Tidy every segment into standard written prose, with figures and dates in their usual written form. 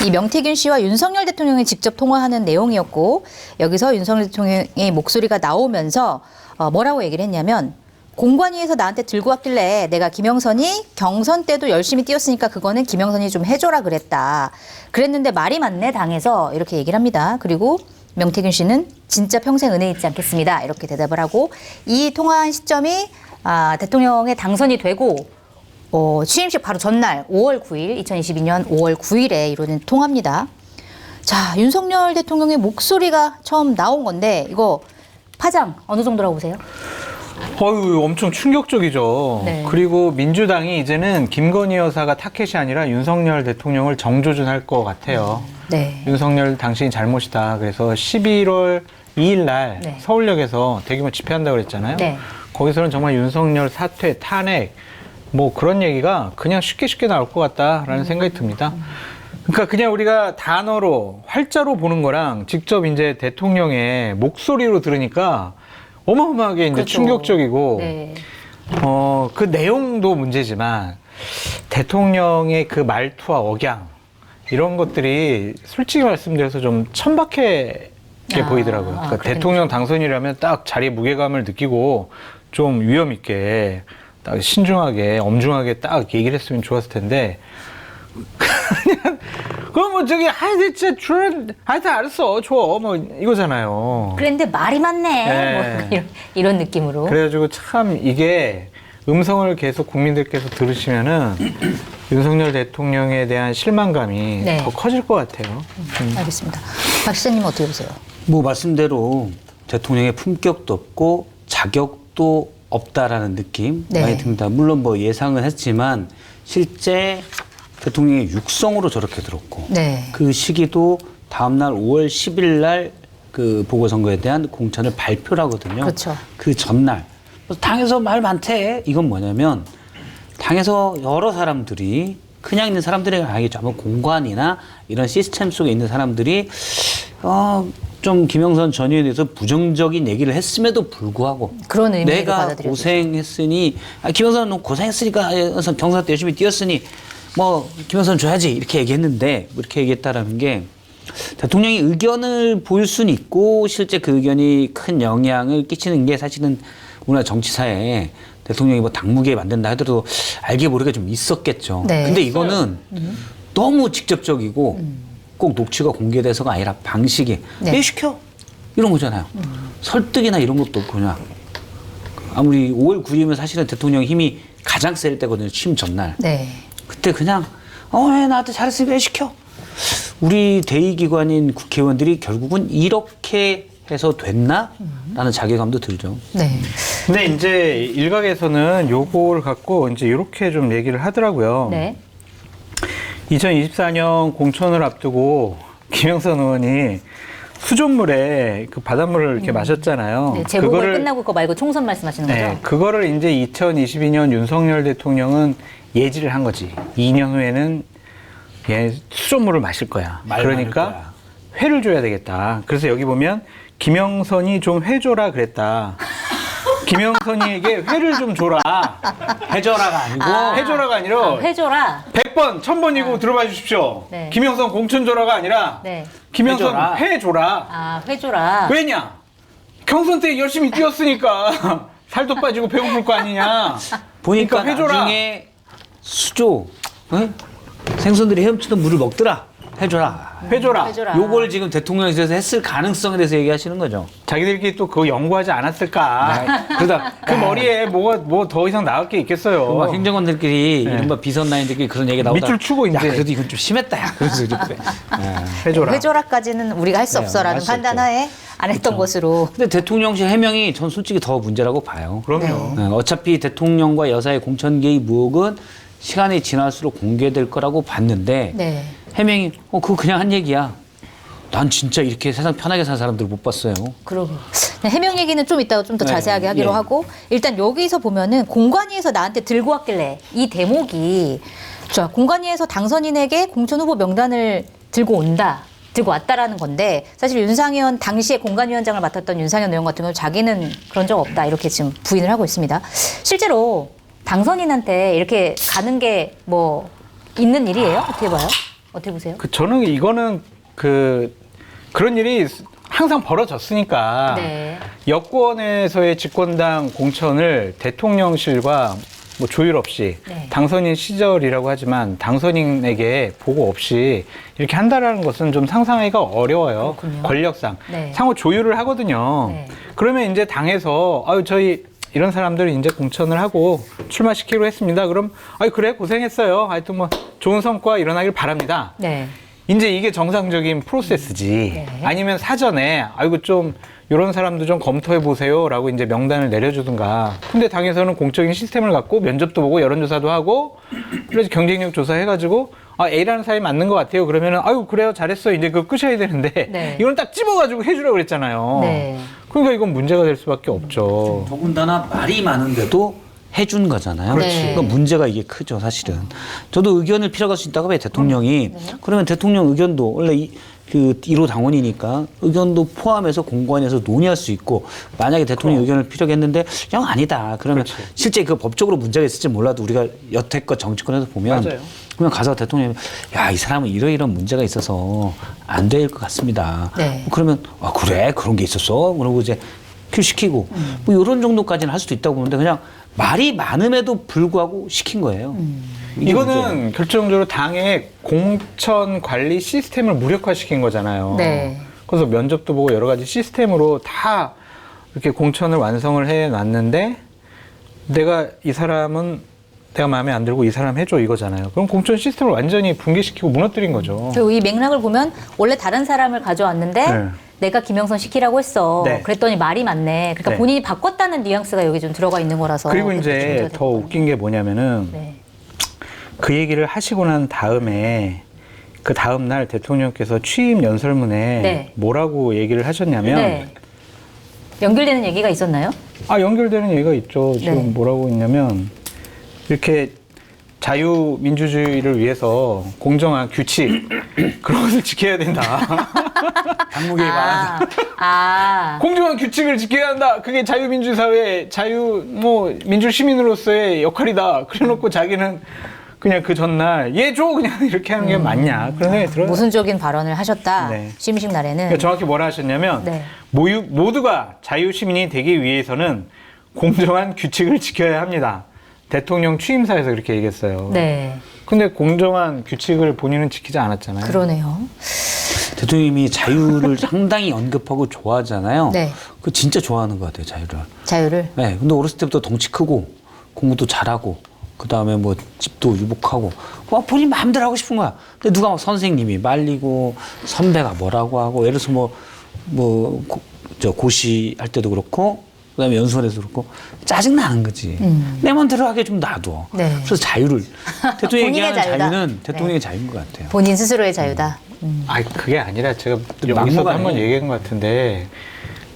이 명태균 씨와 윤석열 대통령이 직접 통화하는 내용이었고 여기서 윤석열 대통령의 목소리가 나오면서 뭐라고 얘기를 했냐면 공관위에서 나한테 들고 왔길래 내가 김영선이 경선 때도 열심히 뛰었으니까 그거는 김영선이 좀 해줘라 그랬다. 그랬는데 말이 많네 당에서 이렇게 얘기를 합니다. 그리고 명태균 씨는 진짜 평생 은혜 잊지 않겠습니다. 이렇게 대답을 하고 이 통화한 시점이 대통령의 당선이 되고 취임식 바로 전날 5월 9일 2022년 5월 9일에 이루어진 통화입니다. 자, 윤석열 대통령의 목소리가 처음 나온 건데 이거 파장 어느 정도라고 보세요? 어유 엄청 충격적이죠. 네. 그리고 민주당이 이제는 김건희 여사가 타켓이 아니라 윤석열 대통령을 정조준할 것 같아요. 네. 윤석열 당신이 잘못이다. 그래서 11월 2일 날 네. 서울역에서 대규모 집회한다고 그랬잖아요. 네. 거기서는 정말 윤석열 사퇴, 탄핵 뭐 그런 얘기가 그냥 쉽게 나올 것 같다라는 생각이 듭니다. 그러니까 그냥 우리가 단어로 활자로 보는 거랑 직접 이제 대통령의 목소리로 들으니까 어마어마하게 이제 그렇죠. 충격적이고 네. 그 내용도 문제지만 대통령의 그 말투와 억양 이런 것들이 솔직히 말씀드려서 좀 천박하게 보이더라고요. 그러니까 그렇군요. 대통령 당선이라면 딱 자리의 무게감을 느끼고 좀 위험 있게 딱 신중하게 엄중하게 딱 얘기를 했으면 좋았을 텐데 그냥 그럼 뭐 저기 진짜 하여튼 알았어 줘 뭐 이거잖아요. 그런데 말이 많네. 네. 뭐 이런 느낌으로. 그래가지고 참 이게 음성을 계속 국민들께서 들으시면은 윤석열 대통령에 대한 실망감이 네. 더 커질 것 같아요. 알겠습니다. 박 시장님 어떻게 보세요? 뭐 말씀대로 대통령의 품격도 없고 자격도 없다라는 느낌 네. 많이 듭니다. 물론 뭐 예상은 했지만 실제 대통령이 육성으로 저렇게 들었고 네. 그 시기도 다음날 5월 10일 날 그 보궐선거에 대한 공천을 발표를 하거든요. 그렇죠. 그 전날 당에서 말 많대. 이건 뭐냐면 당에서 여러 사람들이 그냥 있는 사람들이 알겠죠. 아마 공관이나 이런 시스템 속에 있는 사람들이 좀 김영선 전 의원에 대해서 부정적인 얘기를 했음에도 불구하고 그런 의미로 내가 받아들여지죠. 고생했으니 김영선 너 고생했으니까 경선 때 열심히 뛰었으니 뭐 김영선 줘야지 이렇게 얘기했는데 뭐 이렇게 얘기했다라는 게 대통령이 의견을 보일 수는 있고 실제 그 의견이 큰 영향을 끼치는 게 사실은 우리나라 정치사에 대통령이 뭐 당무기에 만든다 하더라도 알게 모르게 좀 있었겠죠. 네. 근데 이거는 너무 직접적이고 꼭 녹취가 공개돼서가 아니라 방식이 네. 왜 시켜? 이런 거잖아요. 설득이나 이런 것도 없고 그냥 아무리 5월 9일이면 사실은 대통령 힘이 가장 셀 때거든요. 취임 전날. 네. 그때 그냥 왜 나한테 잘했으니까 왜 시켜? 우리 대의기관인 국회의원들이 결국은 이렇게 해서 됐나? 라는 자괴감도 들죠. 네. 근데 이제 일각에서는 요거를 갖고 이제 이렇게 좀 얘기를 하더라고요. 네. 2024년 공천을 앞두고 김영선 의원이 수돗물에 그 바닷물을 이렇게 마셨잖아요. 네, 재보궐 끝나고 그거 말고 총선 말씀하시는 거죠? 네, 그거를 이제 2022년 윤석열 대통령은 예지를 한 거지. 2년 후에는 얘 수돗물을 마실 거야. 말 그러니까 많을 거야. 회를 줘야 되겠다. 그래서 여기 보면 김영선이 좀 회줘라 그랬다. 김영선이에게 회를 좀 줘라. 해줘라가 아니고 해줘라가 아니라 회줘라. 100번, 1000번이고 들어봐 주십시오. 네. 김영선 공천 줘라가 아니라 네. 김영선 해줘라. 회 줘라. 회줘라. 왜냐? 경선 때 열심히 뛰었으니까 살도 빠지고 배고플 거 아니냐. 보니까 그러니까 해줘라. 나중에 수조 생선들이 헤엄치던 물을 먹더라. 해줘라. 회줘라. 회줘라. 요걸 지금 대통령실에서 했을 가능성에 대해서 얘기하시는 거죠. 자기들끼리 또 그거 연구하지 않았을까. 그러다 그 머리에 뭐 더 이상 나올 게 있겠어요. 막 행정관들끼리 이른바 비선 라인들끼리 그런 얘기가 나오다. 밑줄 추고 야, 이제. 그래도 이건 좀 심했다. 야. 그래서 이렇게. 회줘라. 회줘라까지는 우리가 할 수 없어라는 할수 없죠. 판단하에 안 했던 것으로. 근데 대통령실 해명이 전 솔직히 더 문제라고 봐요. 그럼요. 네, 어차피 대통령과 여사의 공천 개입 의혹은 시간이 지날수록 공개될 거라고 봤는데 네. 해명이 그거 그냥 한 얘기야. 난 진짜 이렇게 세상 편하게 사는 사람들 못 봤어요. 그러고 해명 얘기는 좀 이따가 좀 더 네, 자세하게 하기로 예. 하고 일단 여기서 보면은 공관위에서 나한테 들고 왔길래 이 대목이 자 공관위에서 당선인에게 공천 후보 명단을 들고 왔다라는 건데 사실 윤상현 당시에 공관위원장을 맡았던 윤상현 의원 같은 경우 자기는 그런 적 없다 이렇게 지금 부인을 하고 있습니다. 실제로 당선인한테 이렇게 가는 게 뭐 있는 일이에요? 어떻게 봐요? 어떻게 보세요? 저는 이거는 그런 일이 항상 벌어졌으니까 네. 여권에서의 집권당 공천을 대통령실과 뭐 조율 없이 네. 당선인 시절이라고 하지만 당선인에게 보고 없이 이렇게 한다라는 것은 좀 상상하기가 어려워요. 그렇군요. 권력상. 네. 상호 조율을 하거든요. 네. 그러면 이제 당에서 저희 이런 사람들 이제 공천을 하고 출마시키기로 했습니다. 그럼 그래 고생했어요. 하여튼 뭐 좋은 성과 일어나길 바랍니다. 네. 이제 이게 정상적인 프로세스지. 네. 아니면 사전에 좀 이런 사람도 좀 검토해 보세요라고 이제 명단을 내려주든가. 근데 당에서는 공적인 시스템을 갖고 면접도 보고 여론조사도 하고 그래서 경쟁력 조사해가지고 A라는 사람이 맞는 것 같아요. 그러면은 그래요 잘했어 이제 그거 끄셔야 되는데 네. 이건 딱 집어가지고 해주라고 그랬잖아요. 네. 그러니까 이건 문제가 될 수밖에 없죠. 더군다나 말이 많은데도 해준 거잖아요. 그렇지. 그러니까 문제가 이게 크죠, 사실은. 저도 의견을 필요할 수 있다고 해요, 대통령이. 그러면 대통령 의견도 원래 그 1호 당원이니까 의견도 포함해서 공관에서 논의할 수 있고 만약에 대통령 의견을 필요했는데 그냥 아니다. 그러면 실제 그 법적으로 문제가 있을지 몰라도 우리가 여태껏 정치권에서 보면 맞아요. 그러면 가서 대통령이 이 사람은 이러이런 문제가 있어서 안 될 것 같습니다. 네. 그러면 그래 그런 게 있었어. 그러고 이제 큐시키고 뭐 이런 정도까지는 할 수도 있다고 보는데 그냥 말이 많음에도 불구하고 시킨 거예요. 이게 문제예요. 이거는 결정적으로 당의 공천 관리 시스템을 무력화시킨 거잖아요. 네. 그래서 면접도 보고 여러 가지 시스템으로 다 이렇게 공천을 완성을 해놨는데 이 사람은 내가 마음에 안 들고 이 사람 해줘 이거잖아요. 그럼 공천 시스템을 완전히 붕괴시키고 무너뜨린 거죠. 그리고 이 맥락을 보면 원래 다른 사람을 가져왔는데 네. 내가 김영선 시키라고 했어. 네. 그랬더니 말이 많네. 그러니까 네. 본인이 바꿨다는 뉘앙스가 여기 좀 들어가 있는 거라서. 그리고 그게 이제 문제가 더 됐거든요. 웃긴 게 뭐냐면은 네. 그 얘기를 하시고 난 다음에 그 다음 날 대통령께서 취임 연설문에 네. 뭐라고 얘기를 하셨냐면 네. 연결되는 얘기가 있었나요? 연결되는 얘기가 있죠. 지금 네. 뭐라고 있냐면 이렇게 자유민주주의를 위해서 공정한 규칙 그런 것을 지켜야 된다. 당무계에 말하자. 공정한 규칙을 지켜야 한다. 그게 자유민주사회 민주 시민으로서의 역할이다. 그래놓고 자기는 그냥 그 전날 줘 그냥 이렇게 하는 게 맞냐 그런 생각이 들어요. 모순적인 발언을 하셨다. 네. 심식 날에는. 그러니까 정확히 뭐라 하셨냐면 네. 모두가 자유시민이 되기 위해서는 공정한 규칙을 지켜야 합니다. 대통령 취임사에서 그렇게 얘기했어요. 네. 근데 공정한 규칙을 본인은 지키지 않았잖아요. 그러네요. 대통령이 자유를 상당히 언급하고 좋아하잖아요. 네. 그 진짜 좋아하는 것 같아요, 자유를. 자유를. 네. 근데 어렸을 때부터 덩치 크고 공부도 잘하고 그다음에 뭐 집도 유복하고 막 본인 마음대로 하고 싶은 거야. 근데 누가 막 선생님이 말리고 선배가 뭐라고 하고 예를 들어서 고시 할 때도 그렇고 그다음에 연수원에서 그렇고 짜증 나는 거지. 내 마음대로 하게 좀 놔둬. 네. 그래서 자유를 대통령이 본인의 얘기하는 자유다. 자유는 대통령의 네. 자유인 것 같아요. 본인 스스로의 자유다. 그게 아니라 제가 여기서 막무가내. 한번 얘기한 것 같은데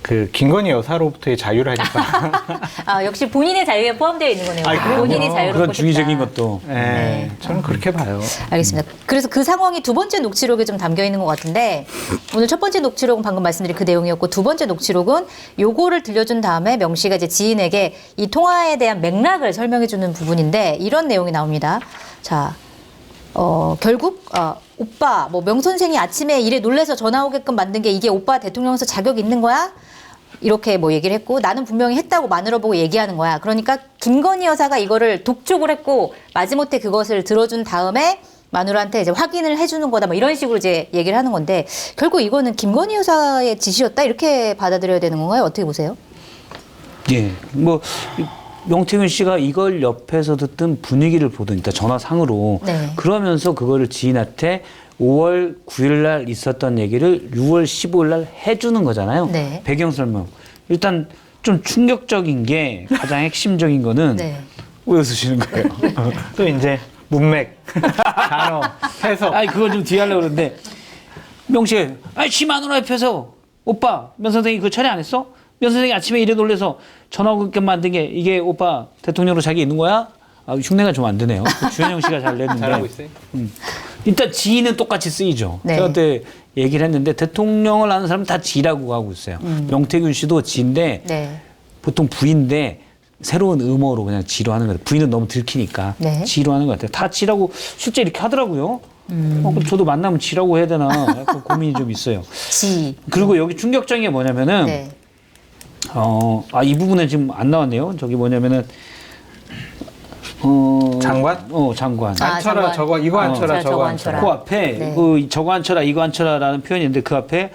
그 김건희 여사로부터의 자유라니까. 역시 본인의 자유에 포함되어 있는 거네요. 그럼요. 본인이 자유롭고 그런 중의적인 싶다. 것도. 네, 저는 그렇게 봐요. 알겠습니다. 그래서 그 상황이 두 번째 녹취록에 좀 담겨 있는 것 같은데 오늘 첫 번째 녹취록은 방금 말씀드린 그 내용이었고 두 번째 녹취록은 요거를 들려준 다음에 명 씨가 이제 지인에게 이 통화에 대한 맥락을 설명해 주는 부분인데 이런 내용이 나옵니다. 자, 결국 오빠 명 선생이 아침에 일에 놀래서 전화 오게끔 만든 게 이게 오빠 대통령에서 자격 있는 거야? 이렇게 얘기를 했고 나는 분명히 했다고 마누라 보고 얘기하는 거야. 그러니까 김건희 여사가 이거를 독촉을 했고 마지못해 그것을 들어준 다음에 마누라한테 이제 확인을 해주는 거다. 이런 식으로 이제 얘기를 하는 건데 결국 이거는 김건희 여사의 지시였다 이렇게 받아들여야 되는 건가요? 어떻게 보세요? 예, 명태균 씨가 이걸 옆에서 듣던 분위기를 보던, 그러니까 전화상으로 네. 그러면서 그거를 지인한테 5월 9일 날 있었던 얘기를 6월 15일 날 해주는 거잖아요. 네. 배경 설명. 일단 좀 충격적인 게 가장 핵심적인 거는 네. 왜 웃으시는 거예요? 또 이제 문맥, 단어, 해석. 그걸 좀 뒤에 하려고 그러는데 명 씨, 지 마누라 옆에서 오빠 면 선생이 그거 처리 안 했어? 면 선생이 아침에 일에 놀래서 전화 오게 만든 게 이게 오빠 대통령으로 자기 있는 거야? 흉내가 좀 안 드네요. 주현영 씨가 잘 냈는데. 잘하고 있어요. 일단 지인은 똑같이 쓰이죠. 네. 제가 그때 얘기를 했는데 대통령을 아는 사람은 다 지라고 하고 있어요. 명태균 씨도 지인데 네. 보통 부인데 새로운 음어로 그냥 지로 하는 거예요. 부인은 너무 들키니까 네. 지로 하는 것 같아요. 다 지라고 실제 이렇게 하더라고요. 그럼 저도 만나면 지라고 해야 되나 약간 고민이 좀 있어요. 지. 그리고 여기 충격적인 게 뭐냐면은 네. 이 부분에 지금 안 나왔네요. 저기 뭐냐면은 장관? 장관. 아, 앉혀라 장관. 저거 이거 앉혀라 저거 저거 앉혀라. 앉혀라. 그 앞에 네. 그 저거 앉혀라 이거 앉혀라라는 표현이 있는데 그 앞에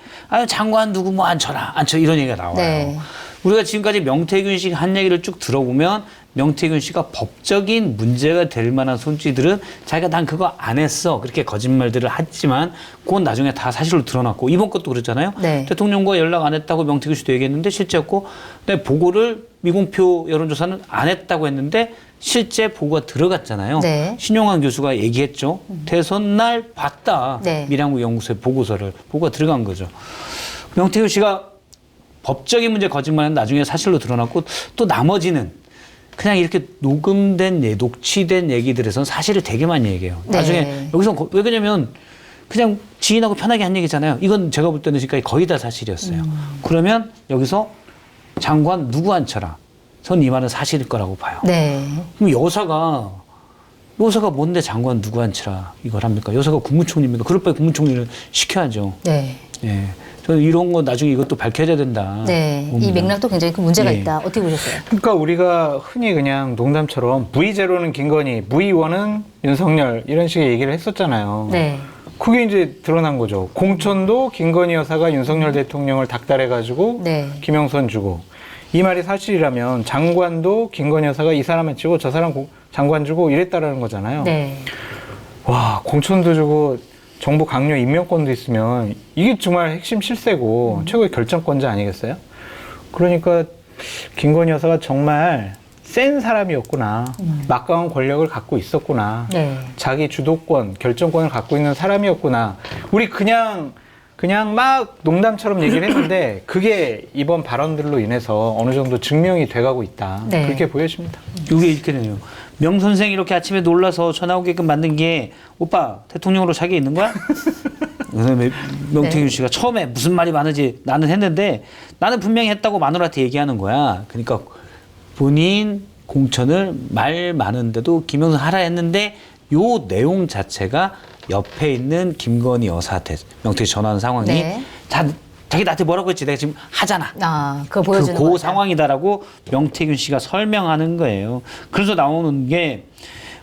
장관 누구 뭐 앉혀라 이런 얘기가 나와요. 네. 우리가 지금까지 명태균 씨가 한 얘기를 쭉 들어보면 명태균 씨가 법적인 문제가 될 만한 손짓들은 자기가 난 그거 안 했어 그렇게 거짓말들을 했지만 그건 나중에 다 사실로 드러났고 이번 것도 그랬잖아요. 네. 대통령과 연락 안 했다고 명태균 씨도 얘기했는데 실제였고 근데 보고를 미공표 여론조사는 안 했다고 했는데 실제 보고가 들어갔잖아요. 네. 신용환 교수가 얘기했죠. 대선 날 봤다. 네. 밀양구 연구소의 보고가 들어간 거죠. 명태균 씨가 법적인 문제 거짓말은 나중에 사실로 드러났고 또 나머지는 그냥 이렇게 녹취된 얘기들에선 사실을 되게 많이 얘기해요. 네. 나중에 여기서 왜 그러냐면 그냥 지인하고 편하게 한 얘기잖아요. 이건 제가 볼 때는 지금까지 거의 다 사실이었어요. 그러면 여기서 장관 누구 앉혀라. 전 이 말은 사실일 거라고 봐요. 네. 그럼 여사가 뭔데 장관 누구 앉혀라 이걸 합니까? 여사가 국무총리입니까? 그럴 바에 국무총리를 시켜야죠. 네. 예. 저는 이런 거 나중에 이것도 밝혀져야 된다. 네. 이 봅니다. 맥락도 굉장히 큰 문제가 예. 있다. 어떻게 보셨어요? 그러니까 우리가 흔히 그냥 농담처럼 V0는 김건희, V1은 윤석열 이런 식의 얘기를 했었잖아요. 네. 그게 이제 드러난 거죠. 공천도 김건희 여사가 윤석열 대통령을 닥달해가지고 네. 김영선 주고 이 말이 사실이라면 장관도 김건희 여사가 이 사람을 치고 저 사람 장관 주고 이랬다라는 거잖아요. 네. 와, 공천도 주고 정부 강요 임명권도 있으면 이게 정말 핵심 실세고 최고의 결정권자 아니겠어요? 그러니까 김건희 여사가 정말 센 사람이었구나. 막강한 권력을 갖고 있었구나. 네. 자기 주도권, 결정권을 갖고 있는 사람이었구나. 우리 그냥 막 농담처럼 얘기를 했는데 그게 이번 발언들로 인해서 어느 정도 증명이 돼가고 있다. 네. 그렇게 보여집니다. 이게 이렇게 되네요. 명 선생 이렇게 아침에 놀라서 전화 오게끔 만든 게 오빠 대통령으로 자기 있는 거야? 그래서 명태균 씨가 처음에 무슨 말이 많은지 나는 했는데 나는 분명히 했다고 마누라한테 얘기하는 거야. 그러니까 본인 공천을 말 많은데도 김영선 하라 했는데 요 내용 자체가 옆에 있는 김건희 여사한테 명태균 전화하는 상황이 네. 자기 나한테 뭐라고 했지? 내가 지금 하잖아. 아, 그거 보여주는 그 거죠. 상황이다라고 명태균 씨가 설명하는 거예요. 그래서 나오는 게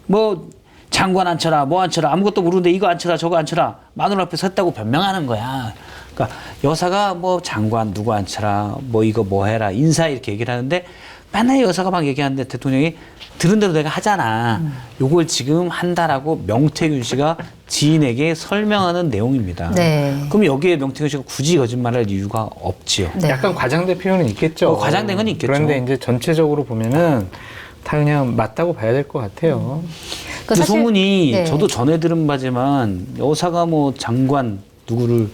뭐 장관 앉혀라, 뭐 앉혀라, 아무것도 모르는데 이거 앉혀라, 저거 앉혀라, 마누라 앞에 섰다고 변명하는 거야. 그러니까 여사가 뭐 장관 누구 앉혀라, 뭐 이거 뭐 해라, 인사 이렇게 얘기를 하는데 맨날 여사가 막 얘기하는데 대통령이 들은 대로 내가 하잖아. 요걸 지금 한다라고 명태균 씨가 지인에게 설명하는 내용입니다. 네. 그럼 여기에 명태균 씨가 굳이 거짓말할 이유가 없지요. 네. 약간 과장된 표현은 있겠죠. 과장된 건 있겠죠. 그런데 이제 전체적으로 보면은 다 그냥 맞다고 봐야 될 것 같아요. 그 그 사실- 소문이 네. 저도 전해 들은 바지만 여사가 뭐 장관 누구를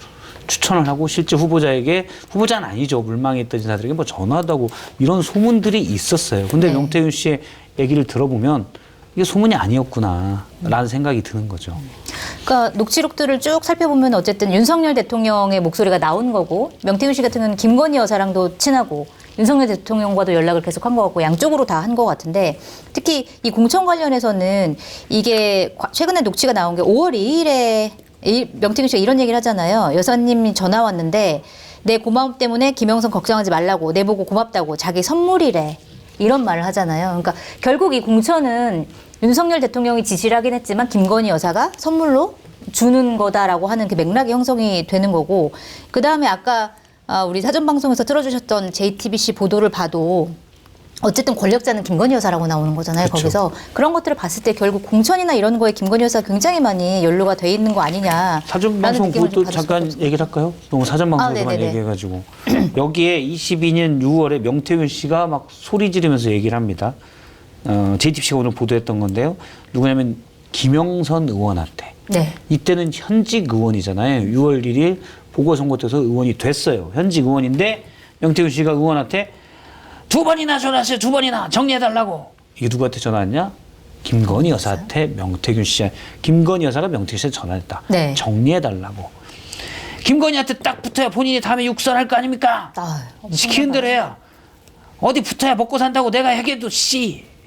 추천을 하고 실제 후보자에게 후보자는 아니죠. 물망에 있던 인사들에게 뭐 전화도 하고 이런 소문들이 있었어요. 근데 네. 명태균 씨의 얘기를 들어보면 이게 소문이 아니었구나라는 생각이 드는 거죠. 그러니까 녹취록들을 쭉 살펴보면 어쨌든 윤석열 대통령의 목소리가 나온 거고 명태균 씨 같은 경우는 김건희 여사랑도 친하고 윤석열 대통령과도 연락을 계속 한 것 같고 양쪽으로 다 한 것 같은데 특히 이 공천 관련해서는 이게 최근에 녹취가 나온 게 5월 2일에 명태균 씨가 이런 얘기를 하잖아요. 여사님이 전화 왔는데 내 고마움 때문에 김영선 걱정하지 말라고 내 보고 고맙다고 자기 선물이래. 이런 말을 하잖아요. 그러니까 결국 이 공천은 윤석열 대통령이 지시를 하긴 했지만 김건희 여사가 선물로 주는 거다라고 하는 그 맥락이 형성이 되는 거고 그다음에 아까 우리 사전 방송에서 틀어주셨던 JTBC 보도를 봐도 어쨌든 권력자는 김건희 여사라고 나오는 거잖아요. 그렇죠. 거기서 그런 것들을 봤을 때 결국 공천이나 이런 거에 김건희 여사가 굉장히 많이 연루가 돼 있는 거 아니냐. 사전 방송 그것도 잠깐 얘기를 할까요? 너무 사전 방송에서만 네네네. 얘기해가지고 여기에 22년 6월에 명태균 씨가 막 소리 지르면서 얘기를 합니다. JTBC가 오늘 보도했던 건데요. 누구냐면 김영선 의원한테. 네. 이때는 현직 의원이잖아요. 6월 1일 보궐선거 때서 의원이 됐어요. 현직 의원인데 명태균 씨가 의원한테 2번이나 전화했어요. 2번이나 정리해달라고. 이게 누구한테 전화했냐? 김건희 여사한테 명태균 씨. 김건희 여사가 명태균 씨한테 전화했다. 네. 정리해달라고. 김건희한테 딱 붙어야 본인이 다음에 육선할 거 아닙니까? 아, 시키는 대로 해야. 어디 붙어야 먹고 산다고 내가 해도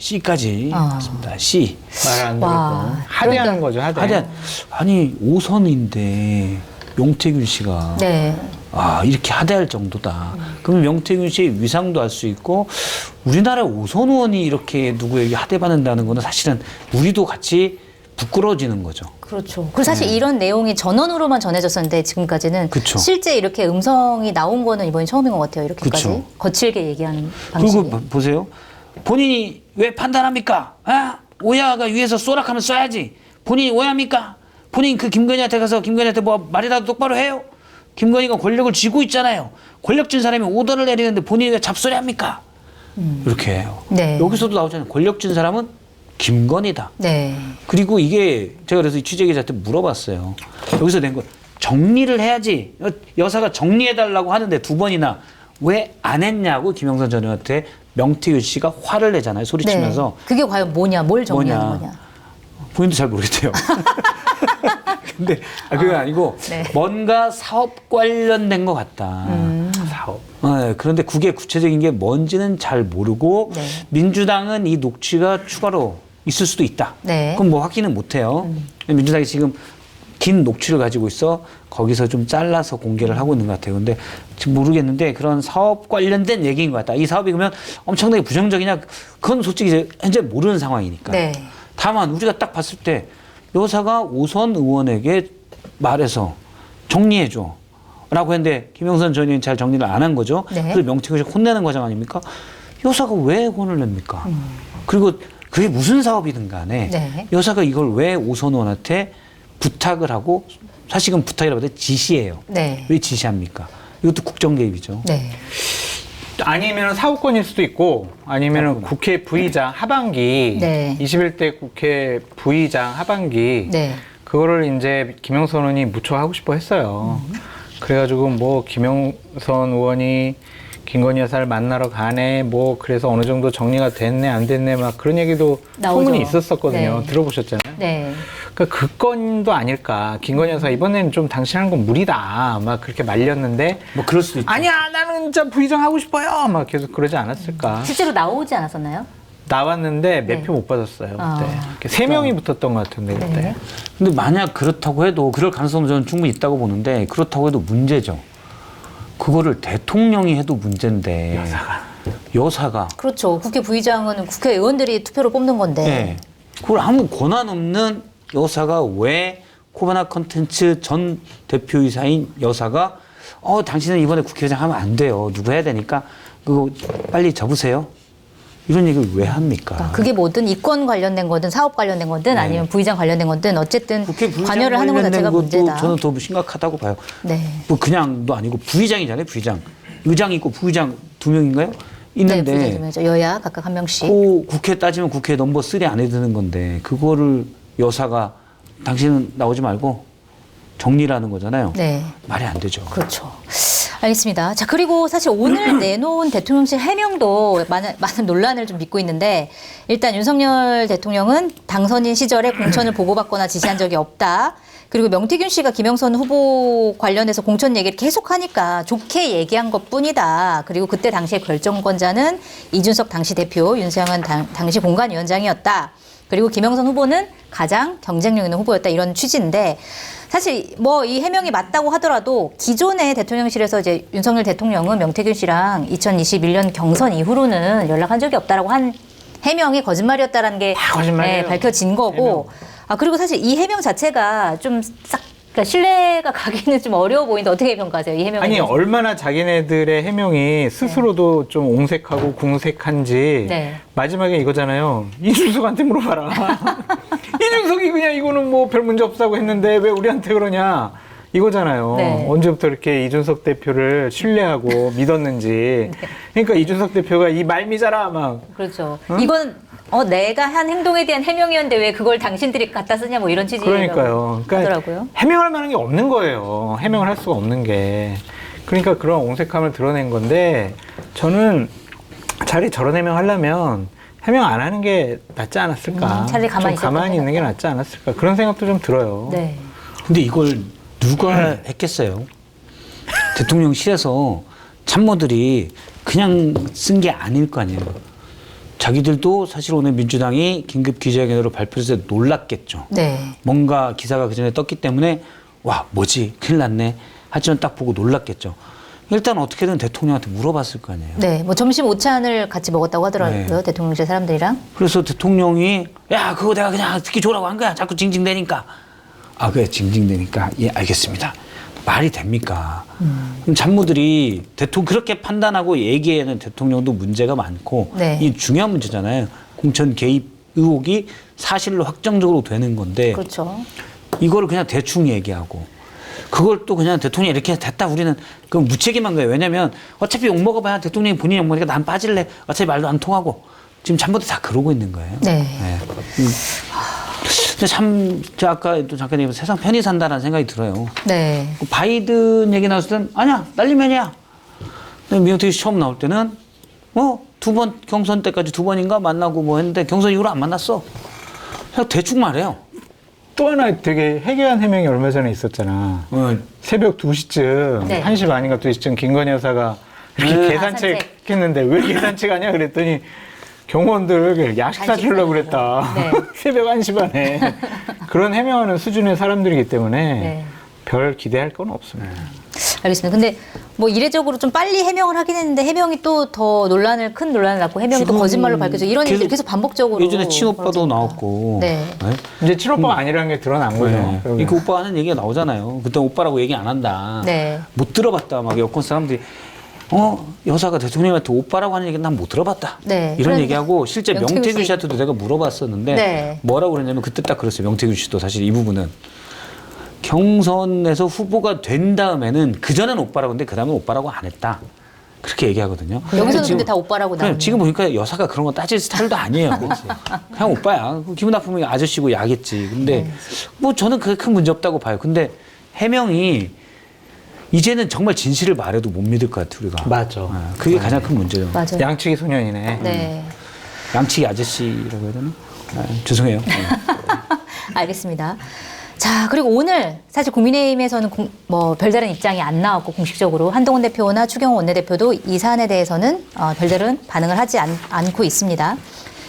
C까지 아. 갔습니다. C. 말을 안 와, 들었고 하대하는 그러니까- 거죠. 하대. 하여튼 아니 5선인데 명태균 씨가 네. 이렇게 하대할 정도다. 그럼 명태균 씨의 위상도 알 수 있고 우리나라 5선 의원이 이렇게 누구에게 하대받는다는 거는 사실은 우리도 같이 부끄러워지는 거죠. 그렇죠. 그리고 사실 이런 내용이 전원으로만 전해졌었는데 지금까지는 그쵸. 실제 이렇게 음성이 나온 거는 이번이 처음인 것 같아요. 이렇게까지 그쵸. 거칠게 얘기하는 방식이. 그리고 보세요. 본인이 왜 판단합니까? 오야가 위에서 쏘락하면 쏴야지. 본인이 오야입니까? 본인 그 김건희한테 가서 김건희한테 뭐 말이라도 똑바로 해요? 김건희가 권력을 쥐고 있잖아요. 권력 쥔 사람이 오더를 내리는데 본인이 왜 잡소리 합니까? 이렇게 해요. 네. 여기서도 나오잖아요. 권력 쥔 사람은 김건희다. 네. 그리고 이게 제가 그래서 이 취재기자한테 물어봤어요. 여기서 낸 거 정리를 해야지. 여사가 정리해달라고 하는데 두 번이나 왜 안 했냐고 김영선 전 의원한테 명태균 씨가 화를 내잖아요. 소리치면서. 네. 그게 과연 뭐냐, 뭘 정리하는 뭐냐. 거냐. 본인도 잘 모르겠대요. 근데 그게 아니고 네. 뭔가 사업 관련된 것 같다. 사업. 네, 그런데 그게 구체적인 게 뭔지는 잘 모르고 네. 민주당은 이 녹취가 추가로 있을 수도 있다. 네. 그럼 뭐 확인은 못해요. 민주당이 지금 긴 녹취를 가지고 있어 거기서 좀 잘라서 공개를 하고 있는 것 같아요. 근데 지금 모르겠는데 그런 사업 관련된 얘기인 것 같다. 이 사업이 그러면 엄청나게 부정적이냐? 그건 솔직히 이제 현재 모르는 상황이니까. 네. 다만 우리가 딱 봤을 때 여사가 5선 의원에게 말해서 정리해줘 라고 했는데 김영선 전 의원이 잘 정리를 안 한 거죠. 네. 그래서 명태균 씨 혼내는 과정 아닙니까? 여사가 왜 혼을 냅니까? 그리고 그게 무슨 사업이든 간에 네. 여사가 이걸 왜 5선 의원한테 부탁을 하고 사실은 부탁이라고 해도 지시예요. 네. 왜 지시합니까? 이것도 국정 개입이죠. 네. 아니면 사업권일 수도 있고 아니면 국회 부의장 하반기 네. 21대 국회 부의장 하반기 네. 그거를 이제 김영선 의원이 무척 하고 싶어 했어요. 그래가지고 뭐 김영선 의원이 김건희 여사를 만나러 가네 뭐 그래서 어느 정도 정리가 됐네 안 됐네 막 그런 얘기도 나오죠. 소문이 있었었거든요. 네. 들어보셨잖아요. 네. 그러니까 그 건도 아닐까. 김건희 여사 이번에는 좀 당신 하는 건 무리다. 막 그렇게 말렸는데 뭐 그럴 수도 있죠. 아니야 나는 진짜 부의장 하고 싶어요. 막 계속 그러지 않았을까. 실제로 나오지 않았었나요? 나왔는데 몇 네. 표 못 받았어요. 아. 그때. 세 명이 붙었던 것 같은데 그때. 네. 근데 만약 그렇다고 해도 그럴 가능성은 저는 충분히 있다고 보는데 그렇다고 해도 문제죠. 그거를 대통령이 해도 문제인데 여사가 그렇죠. 국회 부의장은 국회의원들이 투표로 뽑는 건데. 네. 그걸 아무 권한 없는 여사가 왜 코바나 컨텐츠 전 대표이사인 여사가 당신은 이번에 국회의장 하면 안 돼요. 누구 해야 되니까 그거 빨리 접으세요. 이런 얘기를 왜 합니까? 그러니까 그게 뭐든 이권 관련된 거든 사업 관련된 거든 네. 아니면 부의장 관련된 거든 어쨌든 국회 부의장 관여를 하는 것 자체가 관련된 것도 문제다. 저는 더 심각하다고 봐요. 네. 뭐 그냥도 아니고 부의장이잖아요. 부의장. 의장 있고 부의장 2명인가요? 네, 있는데 부의장이죠. 여야 각각 한 명씩. 그 국회 따지면 국회 넘버 3 안에 드는 건데 그거를 여사가 당신은 나오지 말고 정리라는 거잖아요. 네. 말이 안 되죠. 그렇죠. 알겠습니다. 자, 그리고 사실 오늘 내놓은 대통령실 해명도 많은 논란을 좀 빚고 있는데 일단 윤석열 대통령은 당선인 시절에 공천을 보고받거나 지시한 적이 없다. 그리고 명태균 씨가 김영선 후보 관련해서 공천 얘기를 계속하니까 좋게 얘기한 것뿐이다. 그리고 그때 당시의 결정권자는 이준석 당시 대표, 윤세영은 당시 공관위원장이었다. 그리고 김영선 후보는 가장 경쟁력 있는 후보였다. 이런 취지인데 사실 뭐 이 해명이 맞다고 하더라도 기존의 대통령실에서 이제 윤석열 대통령은 명태균 씨랑 2021년 경선 이후로는 연락한 적이 없다라고 한 해명이 거짓말이었다라는 게 거짓말이에요. 밝혀진 거고. 그리고 사실 이 해명 자체가 좀 싹 그러니까 신뢰가 가기는 좀 어려워 보이는데 어떻게 평가하세요? 이 해명에 아니 대해서? 얼마나 자기네들의 해명이 스스로도 좀 옹색하고 궁색한지 네. 마지막에 이거잖아요. 이준석한테 물어봐라. 이준석이 그냥 이거는 뭐 별 문제 없다고 했는데 왜 우리한테 그러냐. 이거잖아요. 네. 언제부터 이렇게 이준석 대표를 신뢰하고 믿었는지. 그러니까 이준석 대표가 이 말미잘아 막. 그렇죠. 이건 내가 한 행동에 대한 해명이었는데 왜 그걸 당신들이 갖다 쓰냐 뭐 이런 취지라고 그러니까요. 하더라고요. 해명할 만한 게 없는 거예요. 해명을 할 수가 없는 게. 그러니까 그런 옹색함을 드러낸 건데 저는 차라리 저런 해명하려면 해명 안 하는 게 낫지 않았을까. 차라리 가만히 좀 가만히 있는 게 낫지 않았을까. 그런 생각도 좀 들어요. 네. 근데 이걸 누가 했겠어요? 대통령실에서 참모들이 그냥 쓴 게 아닐 거 아니에요. 자기들도 사실 오늘 민주당이 긴급 기자회견으로 발표해서 놀랐겠죠. 네. 뭔가 기사가 그 전에 떴기 때문에 와 뭐지 큰일 났네. 하지만 딱 보고 놀랐겠죠. 일단 어떻게든 대통령한테 물어봤을 거 아니에요. 네. 뭐 점심 오찬을 같이 먹었다고 하더라고요. 네. 대통령실 사람들이랑. 그래서 대통령이 야 그거 내가 그냥 듣기 좋으라고 한 거야. 자꾸 징징대니까. 아 그래 징징대니까 예 알겠습니다. 말이 됩니까? 그럼 잡무들이 그렇게 판단하고 얘기하는 대통령도 문제가 많고 네. 이 중요한 문제잖아요. 공천 개입 의혹이 사실로 확정적으로 되는 건데 그렇죠. 이거를 그냥 대충 얘기하고 그걸 또 그냥 대통령이 이렇게 됐다 우리는 그건 무책임한 거예요. 왜냐면 어차피 욕먹어봐야 대통령이 본인이 욕먹으니까 난 빠질래. 어차피 말도 안 통하고 지금 잡무들 다 그러고 있는 거예요. 네. 근데 참 제가 아까 또 잠깐 얘기해서 세상 편히 산다라는 생각이 들어요. 네. 바이든 얘기 나왔을 때는 아니야 날리면이야. 근데 미영태 씨 처음 나올 때는 두 번 경선 때까지 2번인가 만나고 뭐 했는데 경선 이후로 안 만났어. 그냥 대충 말해요. 또 하나 되게 해괴한 해명이 얼마 전에 있었잖아. 새벽 2시쯤, 네. 1시 반인가 2시쯤 김건희 여사가 이렇게 네. 계산책 산책. 했는데 왜 계산책 하냐 그랬더니 경호원들 야식 사주려고 그랬다. 네. 새벽 1시 반에. 그런 해명하는 수준의 사람들이기 때문에 네. 별 기대할 건 없습니다. 알겠습니다. 근데 뭐 이례적으로 좀 빨리 해명을 하긴 했는데 해명이 또 더 큰 논란을 낳고 해명이 또 지금 거짓말로 밝혀져 이런 일들이 계속 반복적으로 예전에 친오빠도 벌어지니까. 나왔고 네. 이제 친오빠가 아니라는 게 드러난 거죠. 네. 결국엔. 그 오빠 하는 얘기가 나오잖아요. 그때 오빠라고 얘기 안 한다. 네. 못 들어봤다. 막 여권 사람들이 여사가 대통령한테 오빠라고 하는 얘기는 난 못 들어봤다. 네. 이런 그런 얘기하고 실제 명태균 명태균 씨. 씨한테도 내가 물어봤었는데 네. 뭐라고 그랬냐면 그때 딱 그랬어요. 명태균 씨도 사실 이 부분은 경선에서 후보가 된 다음에는 그전엔 오빠라고 했는데 그 다음엔 오빠라고 안 했다. 그렇게 얘기하거든요. 여기서는 지금- 근데 다 오빠라고 나오네요. 지금 보니까 여사가 그런 거 따질 스타일도 아니에요. 그냥 오빠야. 기분 나쁘면 아저씨고 야겠지. 근데 뭐 저는 그게 큰 문제 없다고 봐요. 근데 해명이 이제는 정말 진실을 말해도 못 믿을 것 같아요, 우리가. 맞아. 그게 가장 큰 문제죠. 맞아요. 양치기 소년이네. 네. 양치기 아저씨라고 해야 되나? 죄송해요. 알겠습니다. 자, 그리고 오늘 사실 국민의힘에서는 뭐 별다른 입장이 안 나왔고 공식적으로 한동훈 대표나 추경호 원내대표도 이 사안에 대해서는 별다른 반응을 하지 않고 있습니다.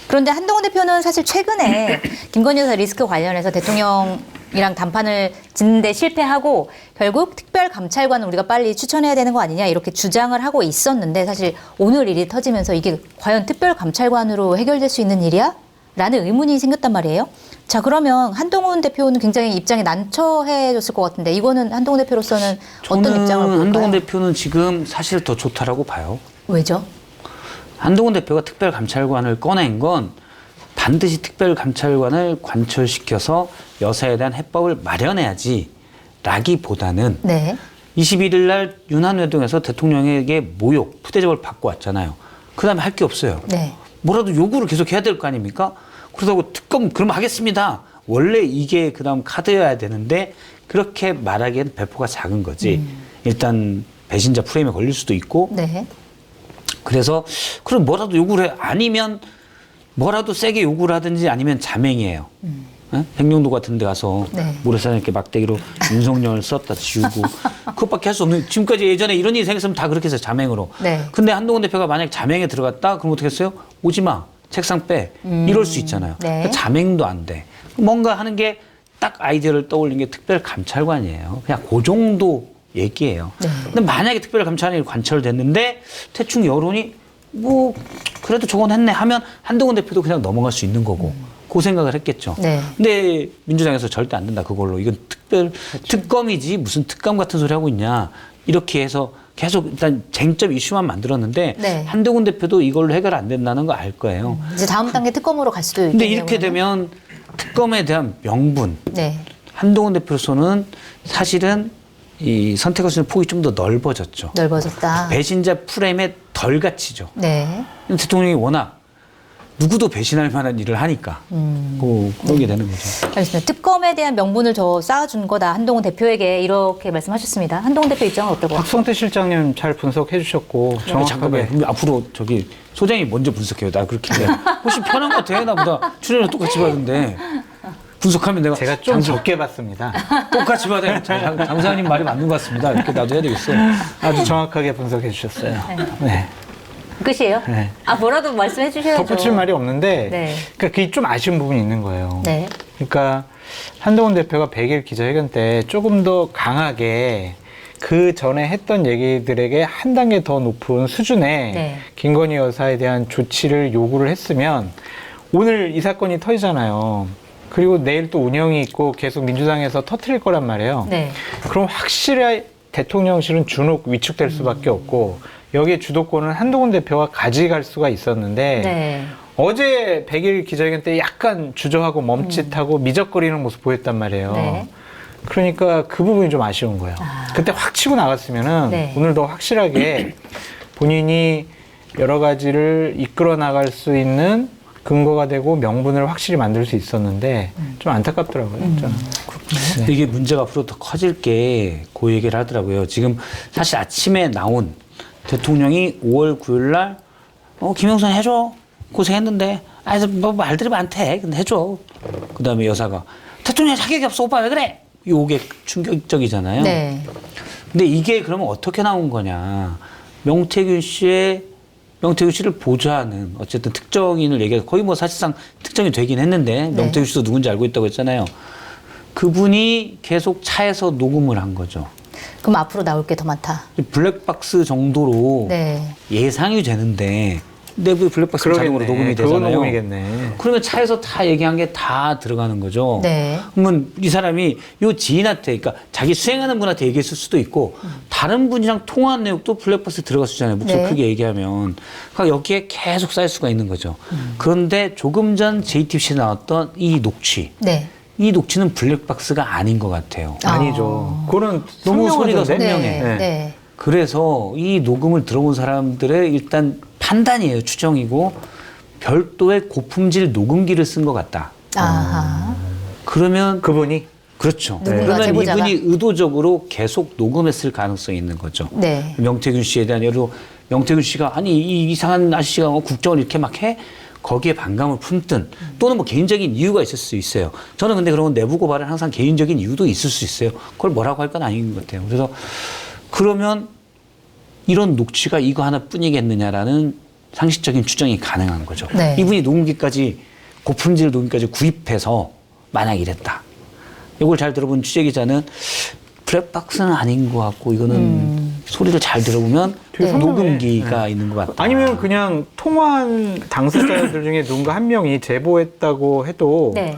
그런데 한동훈 대표는 사실 최근에 김건희 여사 리스크 관련해서 대통령이랑 담판을 짓는데 실패하고 결국 특별감찰관을 우리가 빨리 추천해야 되는 거 아니냐 이렇게 주장을 하고 있었는데 사실 오늘 일이 터지면서 이게 과연 특별감찰관으로 해결될 수 있는 일이야? 라는 의문이 생겼단 말이에요. 자, 그러면 한동훈 대표는 굉장히 입장이 난처해졌을 것 같은데 이거는 한동훈 대표로서는 어떤 입장을 볼까요? 한동훈 대표는 지금 사실 더 좋다라고 봐요. 왜죠? 한동훈 대표가 특별감찰관을 꺼낸 건 반드시 특별감찰관을 관철시켜서 여사에 대한 해법을 마련해야지 라기보다는 네. 21일 날 윤한회동에서 대통령에게 모욕, 푸대접을 받고 왔잖아요. 그 다음에 할 게 없어요. 네. 뭐라도 요구를 계속 해야 될 거 아닙니까? 그렇다고 특검 그러면 하겠습니다. 원래 이게 그다음 카드여야 되는데 그렇게 말하기엔 배포가 작은 거지. 일단 배신자 프레임에 걸릴 수도 있고 네. 그래서 그럼 뭐라도 요구를 해. 아니면 뭐라도 세게 요구를 하든지 아니면 자맹이에요. 예? 백령도 같은 데 가서 네. 모래사장 이렇게 막대기로 윤석열 썼다 지우고 그것밖에 할 수 없는 지금까지 예전에 이런 일이 생겼으면 다 그렇게 했어요. 자맹으로. 네. 근데 한동훈 대표가 만약 자맹에 들어갔다 그럼 어떻게 했어요? 오지 마. 책상 빼. 이럴 수 있잖아요. 네. 그러니까 자맹도 안 돼. 뭔가 하는 게 딱 아이디어를 떠올린 게 특별감찰관이에요. 그냥 그 정도 얘기예요. 네. 근데 만약에 특별감찰관이 관철됐는데 대충 여론이 뭐 그래도 저건 했네 하면 한동훈 대표도 그냥 넘어갈 수 있는 거고 그 생각을 했겠죠. 네. 근데 민주당에서 절대 안 된다 그걸로 이건 특검이지 무슨 특감 같은 소리 하고 있냐 이렇게 해서 계속 일단 쟁점 이슈만 만들었는데 네. 한동훈 대표도 이걸로 해결 안 된다는 거 알 거예요. 이제 다음 단계 특검으로 갈 수도 있겠네요. 근데 이렇게 그러면. 되면 특검에 대한 명분 네. 한동훈 대표로서는 사실은 이 선택할 수 있는 폭이 좀 더 넓어졌죠. 넓어졌다. 배신자 프레임에 덜 갇히죠. 네. 대통령이 워낙 누구도 배신할 만한 일을 하니까 그러게 되는 거죠. 알겠습니다. 특검에 대한 명분을 저 쌓아준 거다. 한동훈 대표에게 이렇게 말씀하셨습니다. 한동훈 대표 입장은 어떨까요? 박성태 실장님 잘 분석해 주셨고 정확하게 잠깐만 앞으로 저기 소장이 먼저 분석해요. 나 그렇게 훨씬 편한 것 같아. 나보다 출연을 똑같이 받는데 분석하면 내가 제가 좀 적게 봤습니다. 똑같이 받아요. 장사님 말이 맞는 것 같습니다. 이렇게 나도 해야 되겠어. 아주 정확하게 분석해 주셨어요. 네. 끝이에요? 네. 아, 뭐라도 말씀해 주셔야죠. 덧붙일 말이 없는데, 네. 그러니까 그게 좀 아쉬운 부분이 있는 거예요. 네. 그러니까 한동훈 대표가 100일 기자회견 때 조금 더 강하게 그 전에 했던 얘기들에게 한 단계 더 높은 수준의 네. 김건희 여사에 대한 조치를 요구를 했으면 오늘 이 사건이 터지잖아요. 그리고 내일 또 운영이 있고 계속 민주당에서 터트릴 거란 말이에요. 네. 그럼 확실히 대통령실은 주눅 위축될 수밖에 없고 여기에 주도권은 한동훈 대표가 가져갈 수가 있었는데 네. 어제 100일 기자회견 때 약간 주저하고 멈칫하고 미적거리는 모습 보였단 말이에요. 네. 그러니까 그 부분이 좀 아쉬운 거예요. 그때 확 치고 나갔으면은 네. 오늘 더 확실하게 본인이 여러 가지를 이끌어 나갈 수 있는 근거가 되고 명분을 확실히 만들 수 있었는데 좀 안타깝더라고요. 저는. 근데 이게 문제가 앞으로 더 커질 게 그 얘기를 하더라고요. 지금 사실 아침에 나온 대통령이 5월 9일 날 김영선 해줘. 고생했는데 뭐 말들이 많대. 근데 해줘. 그다음에 여사가 대통령 자격이 없어. 오빠 왜 그래? 요게 충격적이잖아요. 네. 근데 이게 그러면 어떻게 나온 거냐. 명태균 씨를 보좌하는 어쨌든 특정인을 얘기해서 거의 뭐 사실상 특정이 되긴 했는데 네. 명태균 씨도 누군지 알고 있다고 했잖아요. 그분이 계속 차에서 녹음을 한 거죠. 그럼 앞으로 나올 게 더 많다. 블랙박스 정도로 네. 예상이 되는데 내부에 블랙박스 자동으로 녹음이 그거 되잖아요. 녹음이겠네. 그러면 차에서 다 얘기한 게 다 들어가는 거죠. 네. 그러면 이 사람이 요 지인한테, 그러니까 자기 수행하는 분한테 얘기했을 수도 있고 다른 분이랑 통화한 내용도 블랙박스에 들어갔었잖아요. 목소리 네. 크게 얘기하면. 그러니까 여기에 계속 쌓일 수가 있는 거죠. 그런데 조금 전 JTBC에 나왔던 이 녹취. 네. 이 녹취는 블랙박스가 아닌 것 같아요. 아니죠. 그거는 너무 소리가 선명하던데? 선명해. 네. 네. 네. 그래서 이 녹음을 들어본 사람들의 일단 판단이에요. 추정이고 별도의 고품질 녹음기를 쓴 것 같다. 아하. 그러면 그분이 그렇죠. 누군가 그러면 제보자가. 이분이 의도적으로 계속 녹음했을 가능성이 있는 거죠. 네. 명태균 씨에 대한 예로 명태균 씨가 아니 이 이상한 아저씨가 국정을 이렇게 막 해? 거기에 반감을 품든 또는 뭐 개인적인 이유가 있을 수 있어요. 저는 근데 그런 내부 고발은 항상 개인적인 이유도 있을 수 있어요. 그걸 뭐라고 할 건 아닌 것 같아요. 그래서 그러면 이런 녹취가 이거 하나뿐이겠느냐라는 상식적인 추정이 가능한 거죠. 네. 이분이 녹음기까지 고품질 녹음기까지 구입해서 만약 이랬다. 이걸 잘 들어본 취재기자는 블랙박스는 아닌 것 같고 이거는 소리를 잘 들어보면 되게 선명해. 녹음기가 있는 것 같다. 아니면 그냥 통화한 당사자들 중에 누군가 한 명이 제보했다고 해도 네.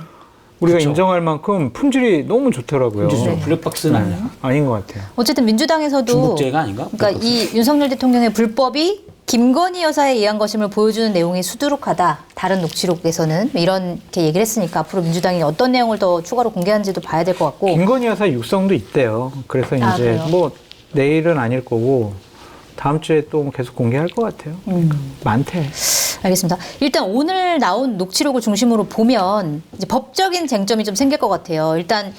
우리가 그쵸. 인정할 만큼 품질이 너무 좋더라고요. 네. 블랙박스는 아니야. 아닌 것 같아요. 어쨌든 민주당에서도 중국제가 아닌가? 그러니까 이 윤석열 대통령의 불법이 김건희 여사에 의한 것임을 보여주는 내용이 수두룩하다. 다른 녹취록에서는 이렇게 얘기를 했으니까 앞으로 민주당이 어떤 내용을 더 추가로 공개하는지도 봐야 될 것 같고. 김건희 여사 육성도 있대요. 그래서 아, 이제 그래요? 뭐 내일은 아닐 거고 다음 주에 또 계속 공개할 것 같아요. 많대. 알겠습니다. 일단 오늘 나온 녹취록을 중심으로 보면 이제 법적인 쟁점이 좀 생길 것 같아요. 일단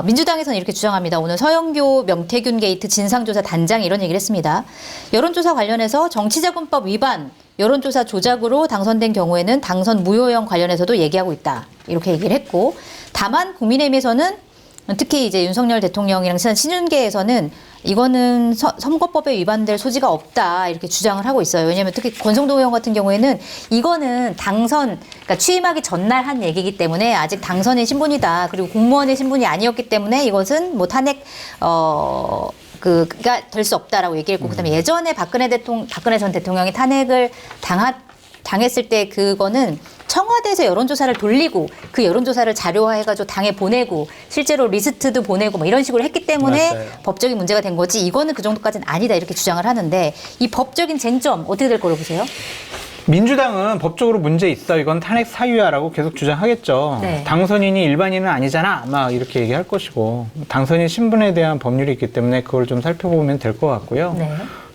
민주당에서는 이렇게 주장합니다. 오늘 서영교 명태균 게이트 진상조사 단장이 이런 얘기를 했습니다. 여론조사 관련해서 정치자금법 위반, 여론조사 조작으로 당선된 경우에는 당선 무효형 관련해서도 얘기하고 있다. 이렇게 얘기를 했고, 다만 국민의힘에서는 특히 이제 윤석열 대통령이랑 친한 신윤계에서는 이거는 선거법에 위반될 소지가 없다 이렇게 주장을 하고 있어요. 왜냐하면 특히 권성동 의원 같은 경우에는 이거는 그러니까 취임하기 전날 한 얘기이기 때문에 아직 당선의 신분이다. 그리고 공무원의 신분이 아니었기 때문에 이것은 뭐 탄핵 가 될 수 없다라고 얘기했고, 그다음에 예전에 박근혜 전 대통령이 탄핵을 당했을 때 그거는 청와대에서 여론조사를 돌리고 그 여론조사를 자료화해가지고 당에 보내고 실제로 리스트도 보내고 뭐 이런 식으로 했기 때문에 맞아요. 법적인 문제가 된 거지 이거는 그 정도까지는 아니다 이렇게 주장을 하는데 이 법적인 쟁점 어떻게 될 거라고 보세요? 민주당은 법적으로 문제 있어. 이건 탄핵 사유야라고 계속 주장하겠죠. 네. 당선인이 일반인은 아니잖아. 막 이렇게 얘기할 것이고 당선인 신분에 대한 법률이 있기 때문에 그걸 좀 살펴보면 될 것 같고요. 네.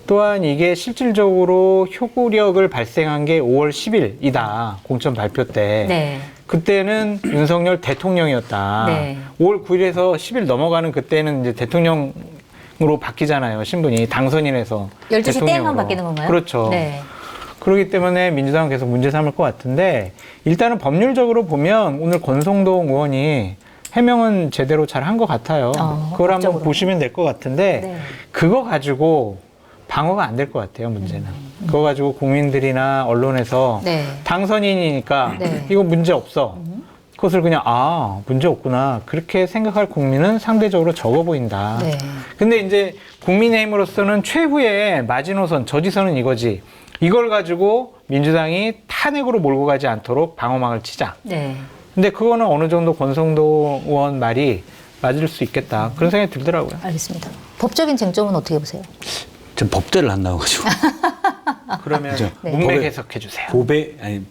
또한 이게 실질적으로 효구력을 발생한 게 5월 10일이다. 공천 발표 때. 네. 그때는 윤석열 대통령이었다. 네. 5월 9일에서 10일 넘어가는 그때는 이제 대통령으로 바뀌잖아요. 신분이 당선인에서 12시 대통령으로. 땡만 바뀌는 건가요? 그렇죠. 네. 그렇기 때문에 민주당은 계속 문제 삼을 것 같은데 일단은 법률적으로 보면 오늘 권성동 의원이 해명은 제대로 잘 한 것 같아요. 그걸 한번 법적으로. 보시면 될 것 같은데 네. 그거 가지고 방어가 안 될 것 같아요, 문제는. 그거 가지고 국민들이나 언론에서 네. 당선인이니까 네. 이거 문제 없어. 그것을 그냥 문제 없구나. 그렇게 생각할 국민은 상대적으로 적어 보인다. 네. 근데 이제 국민의힘으로서는 최후의 마지노선, 저지선은 이거지. 이걸 가지고 민주당이 탄핵으로 몰고 가지 않도록 방어막을 치자. 네. 근데 그거는 어느 정도 권성도 의원 말이 맞을 수 있겠다. 그런 생각이 들더라고요. 알겠습니다. 법적인 쟁점은 어떻게 보세요? 전 법대를 안 나와가지고 그러면 네. 문맥 해석해 주세요.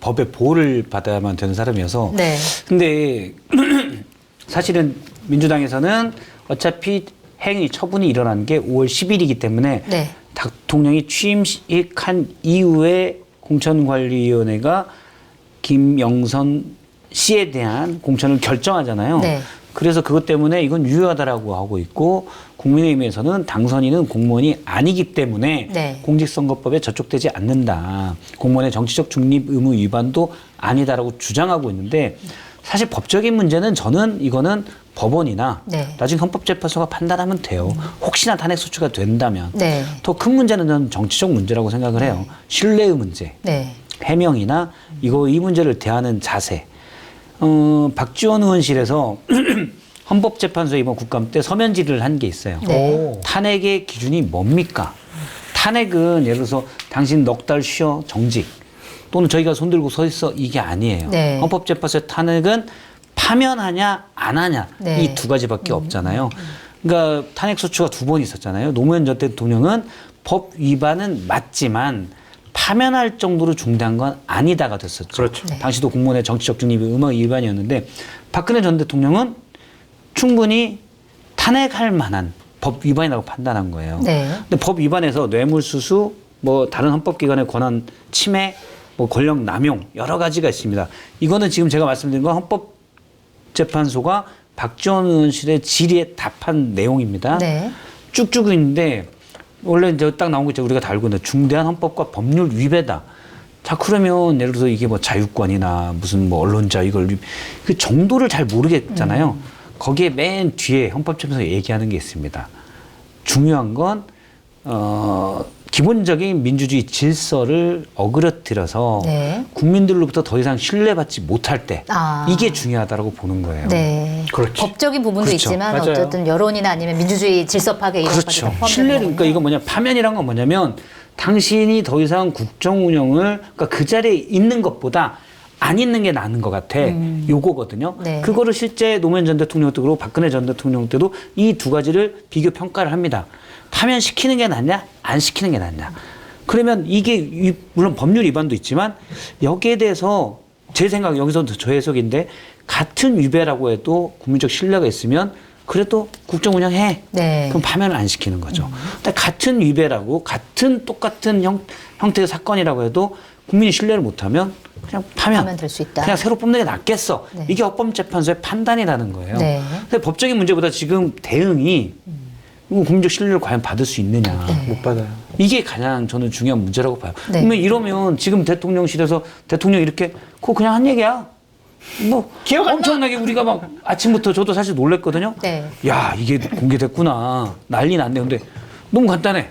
법의 보호를 받아야만 되는 사람이어서. 네. 근데 사실은 민주당에서는 어차피 행위 처분이 일어난 게 5월 10일이기 때문에 네. 대통령이 취임한 이후에 공천관리위원회가 김영선 씨에 대한 공천을 결정하잖아요. 네. 그래서 그것 때문에 이건 유효하다라고 하고 있고 국민의힘에서는 당선인은 공무원이 아니기 때문에 네. 공직선거법에 저촉되지 않는다. 공무원의 정치적 중립 의무 위반도 아니다라고 주장하고 있는데 사실 법적인 문제는 저는 이거는 법원이나 네. 나중에 헌법재판소가 판단하면 돼요. 혹시나 탄핵 소추가 된다면. 네. 더 큰 문제는 저는 정치적 문제라고 생각을 해요. 신뢰의 문제, 네. 해명이나 이 문제를 대하는 자세. 박지원 의원실에서 헌법재판소 이번 국감 때 서면 질의를 한 게 있어요. 네. 탄핵의 기준이 뭡니까? 탄핵은 예를 들어서 당신 넉 달 쉬어 정직 또는 저희가 손들고 서 있어 이게 아니에요. 네. 헌법재판소의 탄핵은 파면하냐 안 하냐 네. 이 두 가지밖에 없잖아요. 그러니까 탄핵 소추가 2번 있었잖아요. 노무현 전 대통령은 법 위반은 맞지만 파면할 정도로 중대한 건 아니다가 됐었죠. 그렇죠. 네. 당시도 공무원의 정치적 중립이 의무 위반이었는데 박근혜 전 대통령은 충분히 탄핵할 만한 법 위반이라고 판단한 거예요. 네. 근데 법 위반에서 뇌물수수, 뭐 다른 헌법기관의 권한 침해, 뭐 권력 남용 여러 가지가 있습니다. 이거는 지금 제가 말씀드린 건 헌법재판소가 박지원 의원실의 질의에 답한 내용입니다. 네. 쭉쭉 있는데 원래 이제 딱 나온 거 있죠. 우리가 다 알고 있는데 중대한 헌법과 법률 위배다. 자, 그러면 예를 들어서 이게 뭐 자유권이나 무슨 뭐 언론자 이걸 그 정도를 잘 모르겠잖아요. 거기에 맨 뒤에 헌법재판소에서 얘기하는 게 있습니다. 중요한 건 기본적인 민주주의 질서를 어그러뜨려서 네. 국민들로부터 더 이상 신뢰받지 못할 때 이게 중요하다라고 보는 거예요. 네. 그렇지. 법적인 부분도 그렇죠. 있지만 맞아요. 어쨌든 여론이나 아니면 민주주의 질서 파괴 이런 것까지 그렇죠. 다 포함되는 신뢰를 그러니까 거군요. 이건 뭐냐 파면이란 건 뭐냐면 당신이 더 이상 국정 운영을 그러니까 그 자리에 있는 것보다 안 있는 게 나은 것 같아. 요거거든요. 네. 그거를 실제 노무현 전 대통령 때도 그렇고 박근혜 전 대통령 때도 이 두 가지를 비교 평가를 합니다. 파면시키는 게 낫냐 안 시키는 게 낫냐. 그러면 이게 물론 법률 위반도 있지만 여기에 대해서 제 생각 여기서 저 해석인데 같은 위배라고 해도 국민적 신뢰가 있으면 그래도 국정 운영해. 네. 그럼 파면을 안 시키는 거죠. 근데 같은 위배라고 같은 똑같은 형태의 사건이라고 해도 국민이 신뢰를 못하면 그냥 파면 될 수 있다. 그냥 새로 뽑는 게 낫겠어. 네. 이게 헌법재판소의 판단이라는 거예요. 네. 근데 법적인 문제보다 지금 대응이 국민적 신뢰를 과연 받을 수 있느냐. 못 받아요. 이게 가장 저는 중요한 문제라고 봐요. 네. 그러면 이러면 지금 대통령실에서 대통령이 이렇게 그거 그냥 한 얘기야. 뭐 기억 안 엄청나게 우리가 막 아침부터 저도 사실 놀랬거든요. 네. 야 이게 공개됐구나. 난리 났네. 근데 너무 간단해.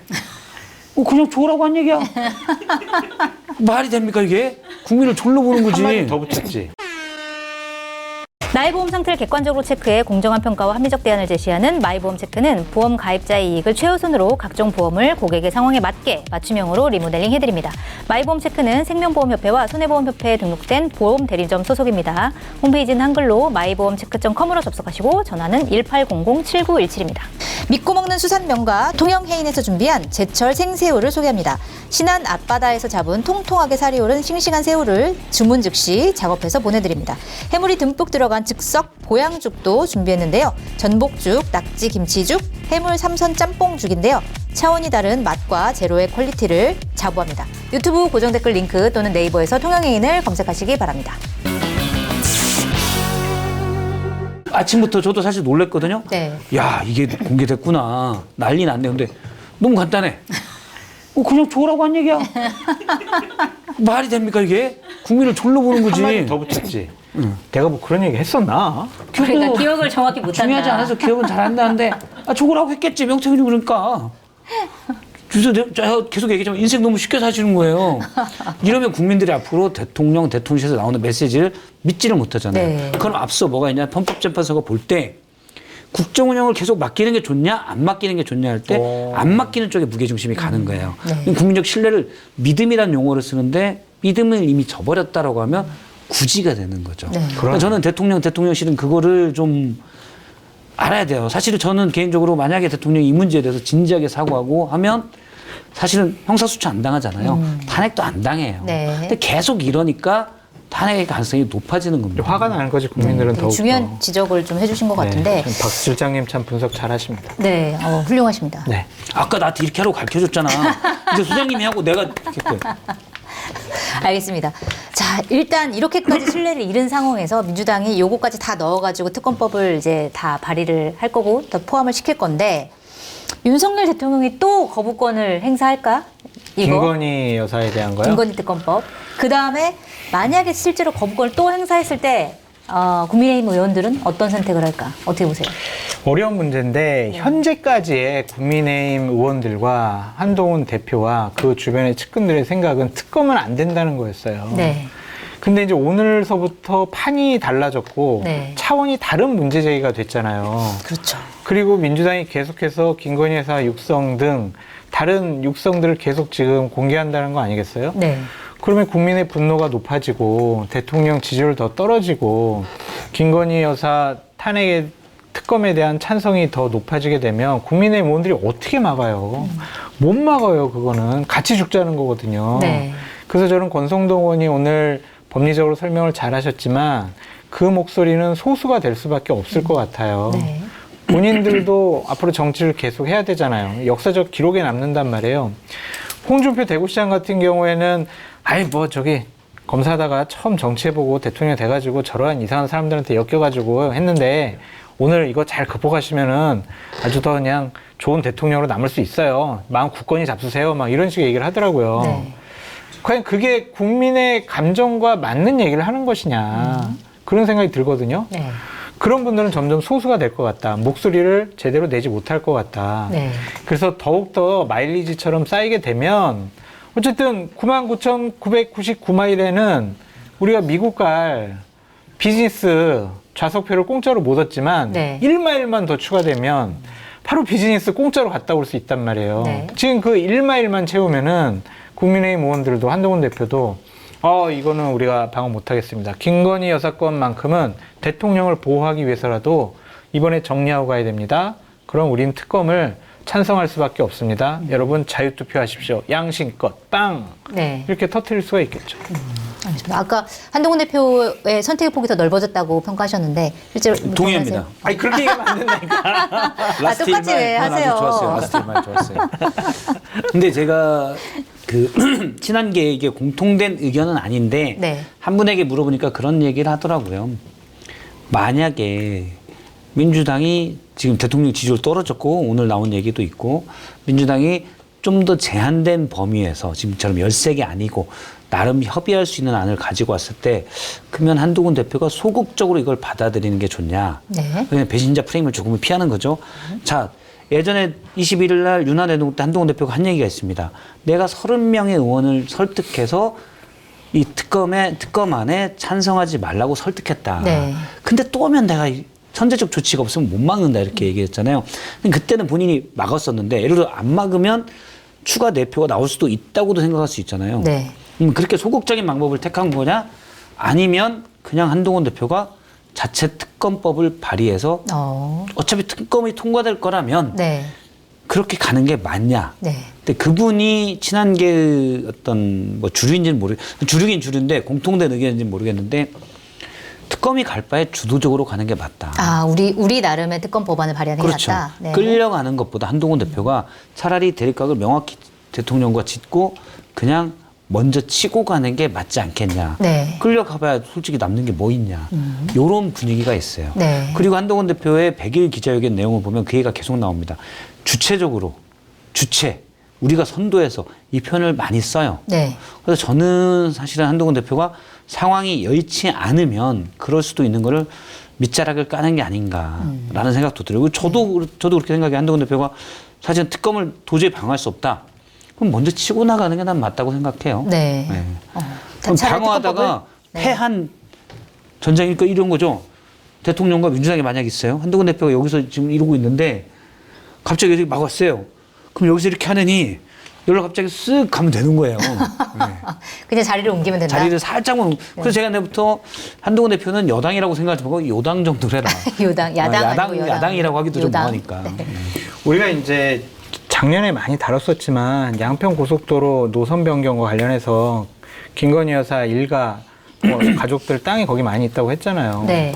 그냥 줘라고 한 얘기야. 말이 됩니까 이게? 국민을 졸로 보는 거지. 한마디 더 붙였지. 나의 보험 상태를 객관적으로 체크해 공정한 평가와 합리적 대안을 제시하는 마이보험 체크는 보험 가입자의 이익을 최우선으로 각종 보험을 고객의 상황에 맞게 맞춤형으로 리모델링 해드립니다. 마이보험 체크는 생명보험협회와 손해보험협회에 등록된 보험 대리점 소속입니다. 홈페이지는 한글로 마이보험체크.com으로 접속하시고 전화는 1800-7917입니다. 믿고 먹는 수산명가 통영해인에서 준비한 제철 생새우를 소개합니다. 신안 앞바다에서 잡은 통통하게 살이 오른 싱싱한 새우를 주문 즉시 작업해서 보내드립니다. 해물이 듬뿍 들어간 즉석 보양죽도 준비했는데요. 전복죽, 낙지 김치죽, 해물 삼선 짬뽕죽인데요. 차원이 다른 맛과 재료의 퀄리티를 자부합니다. 유튜브 고정 댓글 링크 또는 네이버에서 통영해인을 검색하시기 바랍니다. 아침부터 저도 사실 놀랬거든요. 네. 야 이게 공개됐구나. 난리 났네. 근데 너무 간단해. 그냥 줘라고 한 얘기야. 말이 됩니까 이게? 국민을 졸로 보는 거지. 한마디 더 붙였지. 내가 뭐 그런 얘기 했었나? 그러니까 기억을 정확히 못한다. 중요하지 않아서 기억은 잘 안 나는데 줘라고 했겠지. 명태균이 그러니까. 그래서 제가 계속 얘기하지만 인생 너무 쉽게 사시는 거예요. 이러면 국민들이 앞으로 대통령실에서 나오는 메시지를 믿지를 못하잖아요. 네. 그럼 앞서 뭐가 있냐? 헌법재판소가 볼 때 국정 운영을 계속 맡기는 게 좋냐, 안 맡기는 게 좋냐 할 때 안 맡기는 쪽에 무게중심이 가는 거예요. 네. 국민적 신뢰를 믿음이라는 용어를 쓰는데 믿음을 이미 저버렸다라고 하면 구지가 되는 거죠. 네. 그러니까 저는 대통령실은 그거를 좀 알아야 돼요. 사실은 저는 개인적으로 만약에 대통령이 이 문제에 대해서 진지하게 사과하고 하면 사실은 형사소추 안 당하잖아요. 탄핵도 안 당해요. 네. 근데 계속 이러니까 탄핵의 가능성이 높아지는 겁니다. 화가 나는 거지 국민들은 더욱 중요한 지적을 좀 해주신 것 같은데. 박 실장님 참 분석 잘하십니다. 네, 훌륭하십니다. 네. 아까 나한테 이렇게 하라고 가르쳐줬잖아. 이제 소장님이 하고 내가 이렇게 했거든. 알겠습니다. 자, 일단 이렇게까지 신뢰를 잃은 상황에서 민주당이 요거까지 다 넣어가지고 특검법을 이제 다 발의를 할 거고 더 포함을 시킬 건데 윤석열 대통령이 또 거부권을 행사할까? 이거 김건희 여사에 대한 거요? 김건희 특검법. 그 다음에 만약에 실제로 거부권을 또 행사했을 때 국민의힘 의원들은 어떤 선택을 할까? 어떻게 보세요? 어려운 문제인데 현재까지의 국민의힘 의원들과 한동훈 대표와 그 주변의 측근들의 생각은 특검은 안 된다는 거였어요. 네. 근데 이제 오늘서부터 판이 달라졌고 네. 차원이 다른 문제 제기가 됐잖아요. 그렇죠. 그리고 민주당이 계속해서 김건희 여사 육성 등 다른 육성들을 계속 지금 공개한다는 거 아니겠어요? 네. 그러면 국민의 분노가 높아지고 대통령 지지율 더 떨어지고 김건희 여사 탄핵의 특검에 대한 찬성이 더 높아지게 되면 국민의힘 의원들이 어떻게 막아요? 못 막아요. 그거는 같이 죽자는 거거든요. 네. 그래서 저는 권성동 의원이 오늘 법리적으로 설명을 잘 하셨지만 그 목소리는 소수가 될 수밖에 없을 것 같아요. 네. 본인들도 앞으로 정치를 계속 해야 되잖아요. 역사적 기록에 남는단 말이에요. 홍준표 대구시장 같은 경우에는 아이 뭐 저기 검사하다가 처음 정치해보고 대통령 돼가지고 저러한 이상한 사람들한테 엮여가지고 했는데 오늘 이거 잘 극복하시면은 아주 더 그냥 좋은 대통령으로 남을 수 있어요. 마음 굳건히 잡수세요. 막 이런 식의 얘기를 하더라고요. 네. 과연 그게 국민의 감정과 맞는 얘기를 하는 것이냐 그런 생각이 들거든요. 네. 그런 분들은 점점 소수가 될 것 같다. 목소리를 제대로 내지 못할 것 같다. 네. 그래서 더욱더 마일리지처럼 쌓이게 되면 어쨌든 99,999마일에는 우리가 미국 갈 비즈니스 좌석표를 공짜로 못 얻지만 네. 1마일만 더 추가되면 바로 비즈니스 공짜로 갔다 올 수 있단 말이에요. 네. 지금 그 1마일만 채우면은 국민의힘 의원들도 한동훈 대표도 이거는 우리가 방어 못하겠습니다. 김건희 여사건만큼은 대통령을 보호하기 위해서라도 이번에 정리하고 가야 됩니다. 그럼 우린 특검을 찬성할 수밖에 없습니다. 여러분 자유투표하십시오. 양심껏 빵 네. 이렇게 터뜨릴 수가 있겠죠. 알겠습니다. 아까 한동훈 대표의 선택의 폭이 더 넓어졌다고 평가하셨는데 실제로 동의합니다. 동의하세요? 아니 그렇게 얘기하면 안 된다니까. 라스트 똑같이 일 왜 말 하세요? 아주 좋았어요. 라스트 일 말 좋았어요. 근데 제가 그 친한계 이게 공통된 의견은 아닌데 네. 한 분에게 물어보니까 그런 얘기를 하더라고요. 만약에 민주당이 지금 대통령 지지율 떨어졌고 오늘 나온 얘기도 있고 민주당이 좀 더 제한된 범위에서 지금처럼 13개 아니고 나름 협의할 수 있는 안을 가지고 왔을 때 그러면 한동훈 대표가 소극적으로 이걸 받아들이는 게 좋냐. 네. 그냥 배신자 프레임을 조금은 피하는 거죠. 자, 예전에 21일 날 윤한 대동 때 한동훈 대표가 한 얘기가 있습니다. 내가 30명의 의원을 설득해서 이 특검 안에 찬성하지 말라고 설득했다. 네. 근데 또 오면 내가 선제적 조치가 없으면 못 막는다 이렇게 얘기했잖아요. 근데 그때는 본인이 막았었는데 예를 들어 안 막으면 추가 내표가 나올 수도 있다고도 생각할 수 있잖아요. 네. 그렇게 소극적인 방법을 택한 거냐? 아니면 그냥 한동훈 대표가 자체 특검법을 발의해서 어차피 특검이 통과될 거라면 네. 그렇게 가는 게 맞냐? 네. 근데 그분이 친한계 어떤 뭐 주류인지는 주류긴 주류인데 공통된 의견인지는 모르겠는데 특검이 갈 바에 주도적으로 가는 게 맞다. 아, 우리 나름의 특검 법안을 발의하는 게 그렇죠. 낫다. 네. 끌려가는 것보다 한동훈 대표가 차라리 대립각을 명확히 대통령과 짚고 그냥 먼저 치고 가는 게 맞지 않겠냐. 네. 끌려가봐야 솔직히 남는 게 뭐 있냐. 이런 분위기가 있어요. 네. 그리고 한동훈 대표의 100일 기자회견 내용을 보면 그 얘기가 계속 나옵니다. 우리가 선도해서 이 표현을 많이 써요. 네. 그래서 저는 사실은 한동훈 대표가 상황이 여의치 않으면 그럴 수도 있는 거를 밑자락을 까는 게 아닌가라는 생각도 들어요. 저도 그렇게 생각해요. 한동훈 대표가 사실은 특검을 도저히 방어할 수 없다. 그럼 먼저 치고 나가는 게 난 맞다고 생각해요. 네. 네. 차라리 그럼 방어하다가 특검법을- 네. 패한 전쟁이니까 이런 거죠. 대통령과 민주당이 만약 있어요. 한동훈 대표가 여기서 지금 이러고 있는데 갑자기 이렇게 막 왔어요. 그럼 여기서 이렇게 하느니 여기로 갑자기 쓱 가면 되는 거예요. 네. 그냥 자리를 옮기면 된다. 자리를 살짝만. 그래서 제가 내부터 한동훈 대표는 여당이라고 생각하지 말고 요당 정도로 해라. 요당, 야당 아니고 여당. 야당이라고 하기도 좀 요당. 뭐하니까. 네. 우리가 이제 작년에 많이 다뤘었지만 양평 고속도로 노선 변경과 관련해서 김건희 여사 일가 뭐 가족들 땅이 거기 많이 있다고 했잖아요. 네.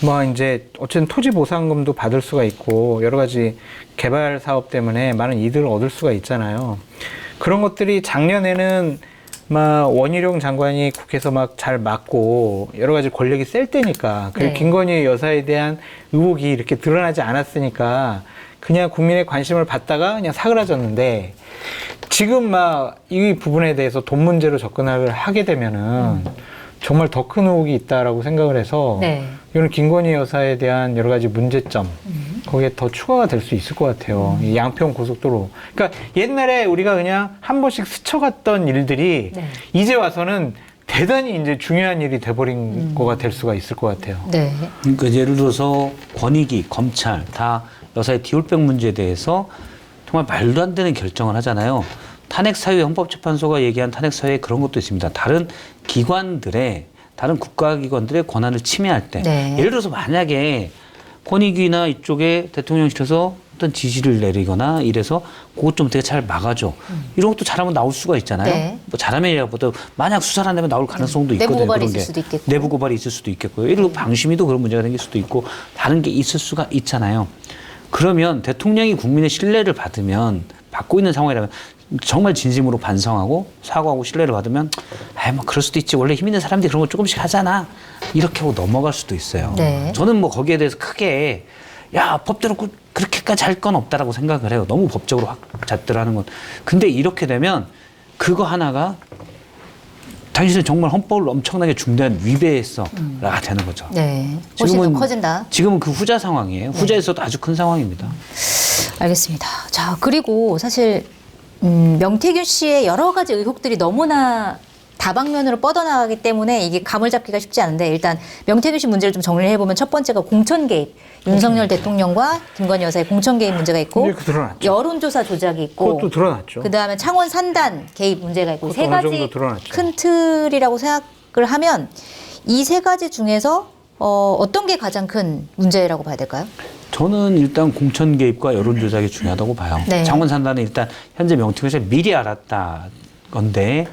뭐 이제 어쨌든 토지 보상금도 받을 수가 있고 여러 가지 개발 사업 때문에 많은 이득을 얻을 수가 있잖아요. 그런 것들이 작년에는 막 원희룡 장관이 국회에서 막 잘 막고 여러 가지 권력이 셀 때니까 그리고 네. 김건희 여사에 대한 의혹이 이렇게 드러나지 않았으니까 그냥 국민의 관심을 받다가 그냥 사그라졌는데 지금 막 이 부분에 대해서 돈 문제로 접근을 하게 되면은 정말 더 큰 의혹이 있다라고 생각을 해서 네. 이거는 김건희 여사에 대한 여러 가지 문제점 거기에 더 추가가 될 수 있을 것 같아요. 이 양평 고속도로. 그러니까 옛날에 우리가 그냥 한 번씩 스쳐갔던 일들이 네. 이제 와서는 대단히 이제 중요한 일이 돼버린 거가 될 수가 있을 것 같아요. 네. 그러니까 예를 들어서 권익위, 검찰 다 여사의 디올백 문제에 대해서 정말 말도 안 되는 결정을 하잖아요. 탄핵사유에 헌법재판소가 얘기한 탄핵사유에 그런 것도 있습니다. 다른 기관들의 다른 국가기관들의 권한을 침해할 때 네. 예를 들어서 만약에 권익위나 이쪽에 대통령실에서 어떤 지시를 내리거나 이래서 그것 좀 되게 잘 막아줘. 이런 것도 잘하면 나올 수가 있잖아요. 네. 뭐 잘하면이라보다 만약 수사를 안 되면 나올 가능성도 내부 있거든요. 고발이 그런 있을 게. 수도 있겠고. 내부 고발이 있을 수도 있겠고요. 예를 들어 방심위도 그런 문제가 생길 수도 있고 다른 게 있을 수가 있잖아요. 그러면 대통령이 국민의 신뢰를 받고 있는 상황이라면 정말 진심으로 반성하고 사과하고 신뢰를 받으면 뭐 그럴 수도 있지. 원래 힘 있는 사람들이 그런 거 조금씩 하잖아. 이렇게 하고 넘어갈 수도 있어요. 네. 저는 뭐 거기에 대해서 크게 법대로 그렇게까지 할 건 없다라고 생각을 해요. 너무 법적으로 확 잣들하는 건. 근데 이렇게 되면 그거 하나가 당신은 정말 헌법을 엄청나게 중대한 위배했어가 되는 거죠. 네. 훨씬 더 커진다. 지금은 그 후자 상황이에요. 후자에서도 아주 큰 상황입니다. 알겠습니다. 자, 그리고 사실 명태균 씨의 여러 가지 의혹들이 너무나 다방면으로 뻗어나가기 때문에 이게 감을 잡기가 쉽지 않은데 일단 명태균 씨 문제를 좀 정리를 해보면 첫 번째가 공천 개입. 윤석열 대통령과 김건희 여사의 공천 개입 문제가 있고 근데 그거 드러났죠. 여론조사 조작이 있고 그것도 드러났죠. 그다음에 창원 산단 개입 문제가 있고 그것도 세 어느 가지 정도 드러났죠. 큰 틀이라고 생각을 하면 이 세 가지 중에서 어떤 게 가장 큰 문제라고 봐야 될까요? 저는 일단 공천 개입과 여론 조작이 중요하다고 봐요. 네. 창원 산단은 일단 현재 명태균 씨가 미리 알았다 건데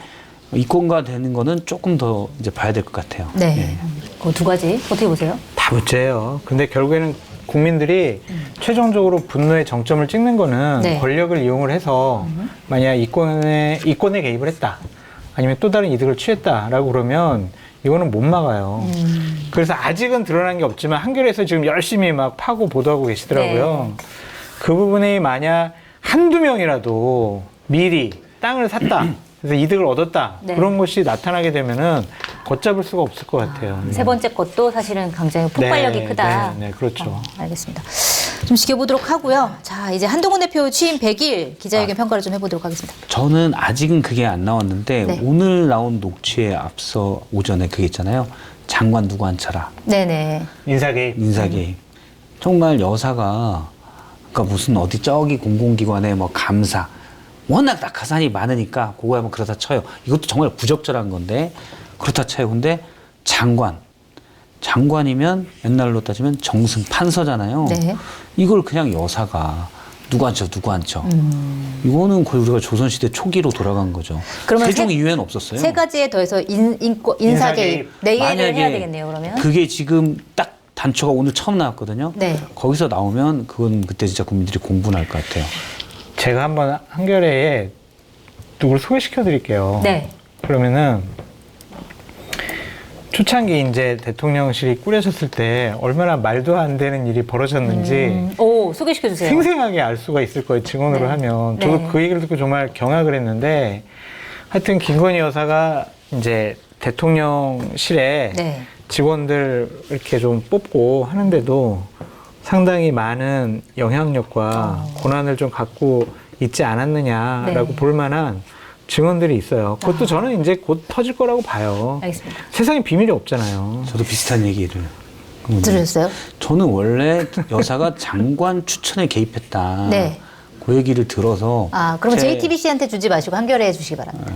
이권과 되는 거는 조금 더 이제 봐야 될 것 같아요. 네. 그 두 가지 어떻게 보세요? 다 문제예요. 근데 결국에는 국민들이 최종적으로 분노의 정점을 찍는 거는 네. 권력을 이용을 해서 만약 이권에 개입을 했다. 아니면 또 다른 이득을 취했다라고 그러면 이거는 못 막아요. 그래서 아직은 드러난 게 없지만 한겨레에서 지금 열심히 막 파고 보도하고 계시더라고요. 네. 그 부분이 만약 한두 명이라도 미리 땅을 샀다. 그래서 이득을 얻었다. 네. 그런 것이 나타나게 되면은 걷잡을 수가 없을 것 같아요. 세 번째 것도 사실은 굉장히 폭발력이 네, 크다. 네, 그렇죠. 알겠습니다. 좀 지켜보도록 하고요. 자, 이제 한동훈 대표 취임 100일 기자회견 평가를 좀 해보도록 하겠습니다. 저는 아직은 그게 안 나왔는데 네. 오늘 나온 녹취에 앞서 오전에 그게 있잖아요. 장관 누구 앉혀라. 네네. 인사 개입. 인사 개입. 정말 여사가 그러니까 무슨 어디 저기 공공기관의 뭐 감사 워낙 낙하산이 많으니까 그거야 뭐 그러다 쳐요. 이것도 정말 부적절한 건데 그렇다 쳐요. 근데 장관이면 옛날로 따지면 정승 판서잖아요. 네. 이걸 그냥 여사가 누구 앉혀 이거는 거의 우리가 조선시대 초기로 돌아간 거죠. 그러면 세종 세- 이후에는 없었어요. 세 가지에 더해서 인사 인사 개입 개입. 네 개를 만약에 해야 되겠네요. 그러면. 그게 지금 딱 단초가 오늘 처음 나왔거든요. 네. 거기서 나오면 그건 그때 진짜 국민들이 공분할 것 같아요. 제가 한번 한겨레에 누구를 소개시켜 드릴게요. 네. 그러면은 초창기 이제 대통령실이 꾸려졌을 때 얼마나 말도 안 되는 일이 벌어졌는지 오, 소개시켜 주세요. 생생하게 알 수가 있을 거예요. 증언으로 네. 하면. 네. 저도 그 얘기를 듣고 정말 경악을 했는데 하여튼 김건희 여사가 이제 대통령실에 네. 직원들 이렇게 좀 뽑고 하는데도 상당히 많은 영향력과 권한을 좀 갖고 있지 않았느냐라고 네. 볼 만한 증언들이 있어요. 그것도 저는 이제 곧 터질 거라고 봐요. 알겠습니다. 세상에 비밀이 없잖아요. 저도 비슷한 얘기를. 들으셨어요? 저는 원래 여사가 장관 추천에 개입했다. 네. 그 얘기를 들어서. 아, 그러면 JTBC한테 주지 마시고 한겨레에 주시기 바랍니다.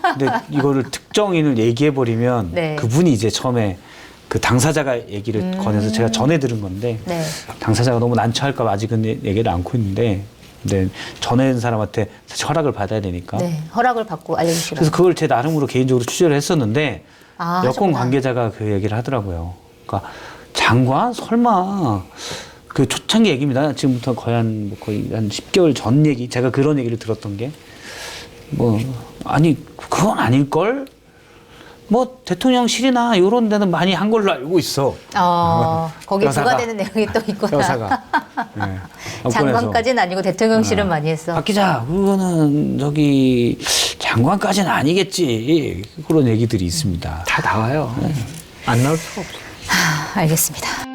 근데 이거를 특정인을 얘기해버리면 네. 그분이 이제 처음에 그 당사자가 얘기를 권해서 제가 전해 들은 건데 네. 당사자가 너무 난처할까 봐 아직은 얘기를 않고 있는데 근데 전해는 사람한테 사실 허락을 받아야 되니까. 네. 허락을 받고 알려주시기 그래서 바랍니다. 그걸 제 나름으로 개인적으로 취재를 했었는데 아, 여권 하셨구나. 관계자가 그 얘기를 하더라고요. 그러니까 장관 설마 그 초창기 얘기입니다. 지금부터 거의 거의 한 10개월 전 얘기. 제가 그런 얘기를 들었던 게 뭐 아니 그건 아닐 걸. 뭐 대통령실이나 이런 데는 많이 한 걸로 알고 있어. 거기 여사가. 부과되는 내용이 또 있구나. 여사가. 네. 장관까지는 아니고 대통령실은 많이 했어. 박 기자, 그거는 저기 장관까지는 아니겠지. 그런 얘기들이 있습니다. 다 나와요. 안 나올 수가 없어. 알겠습니다.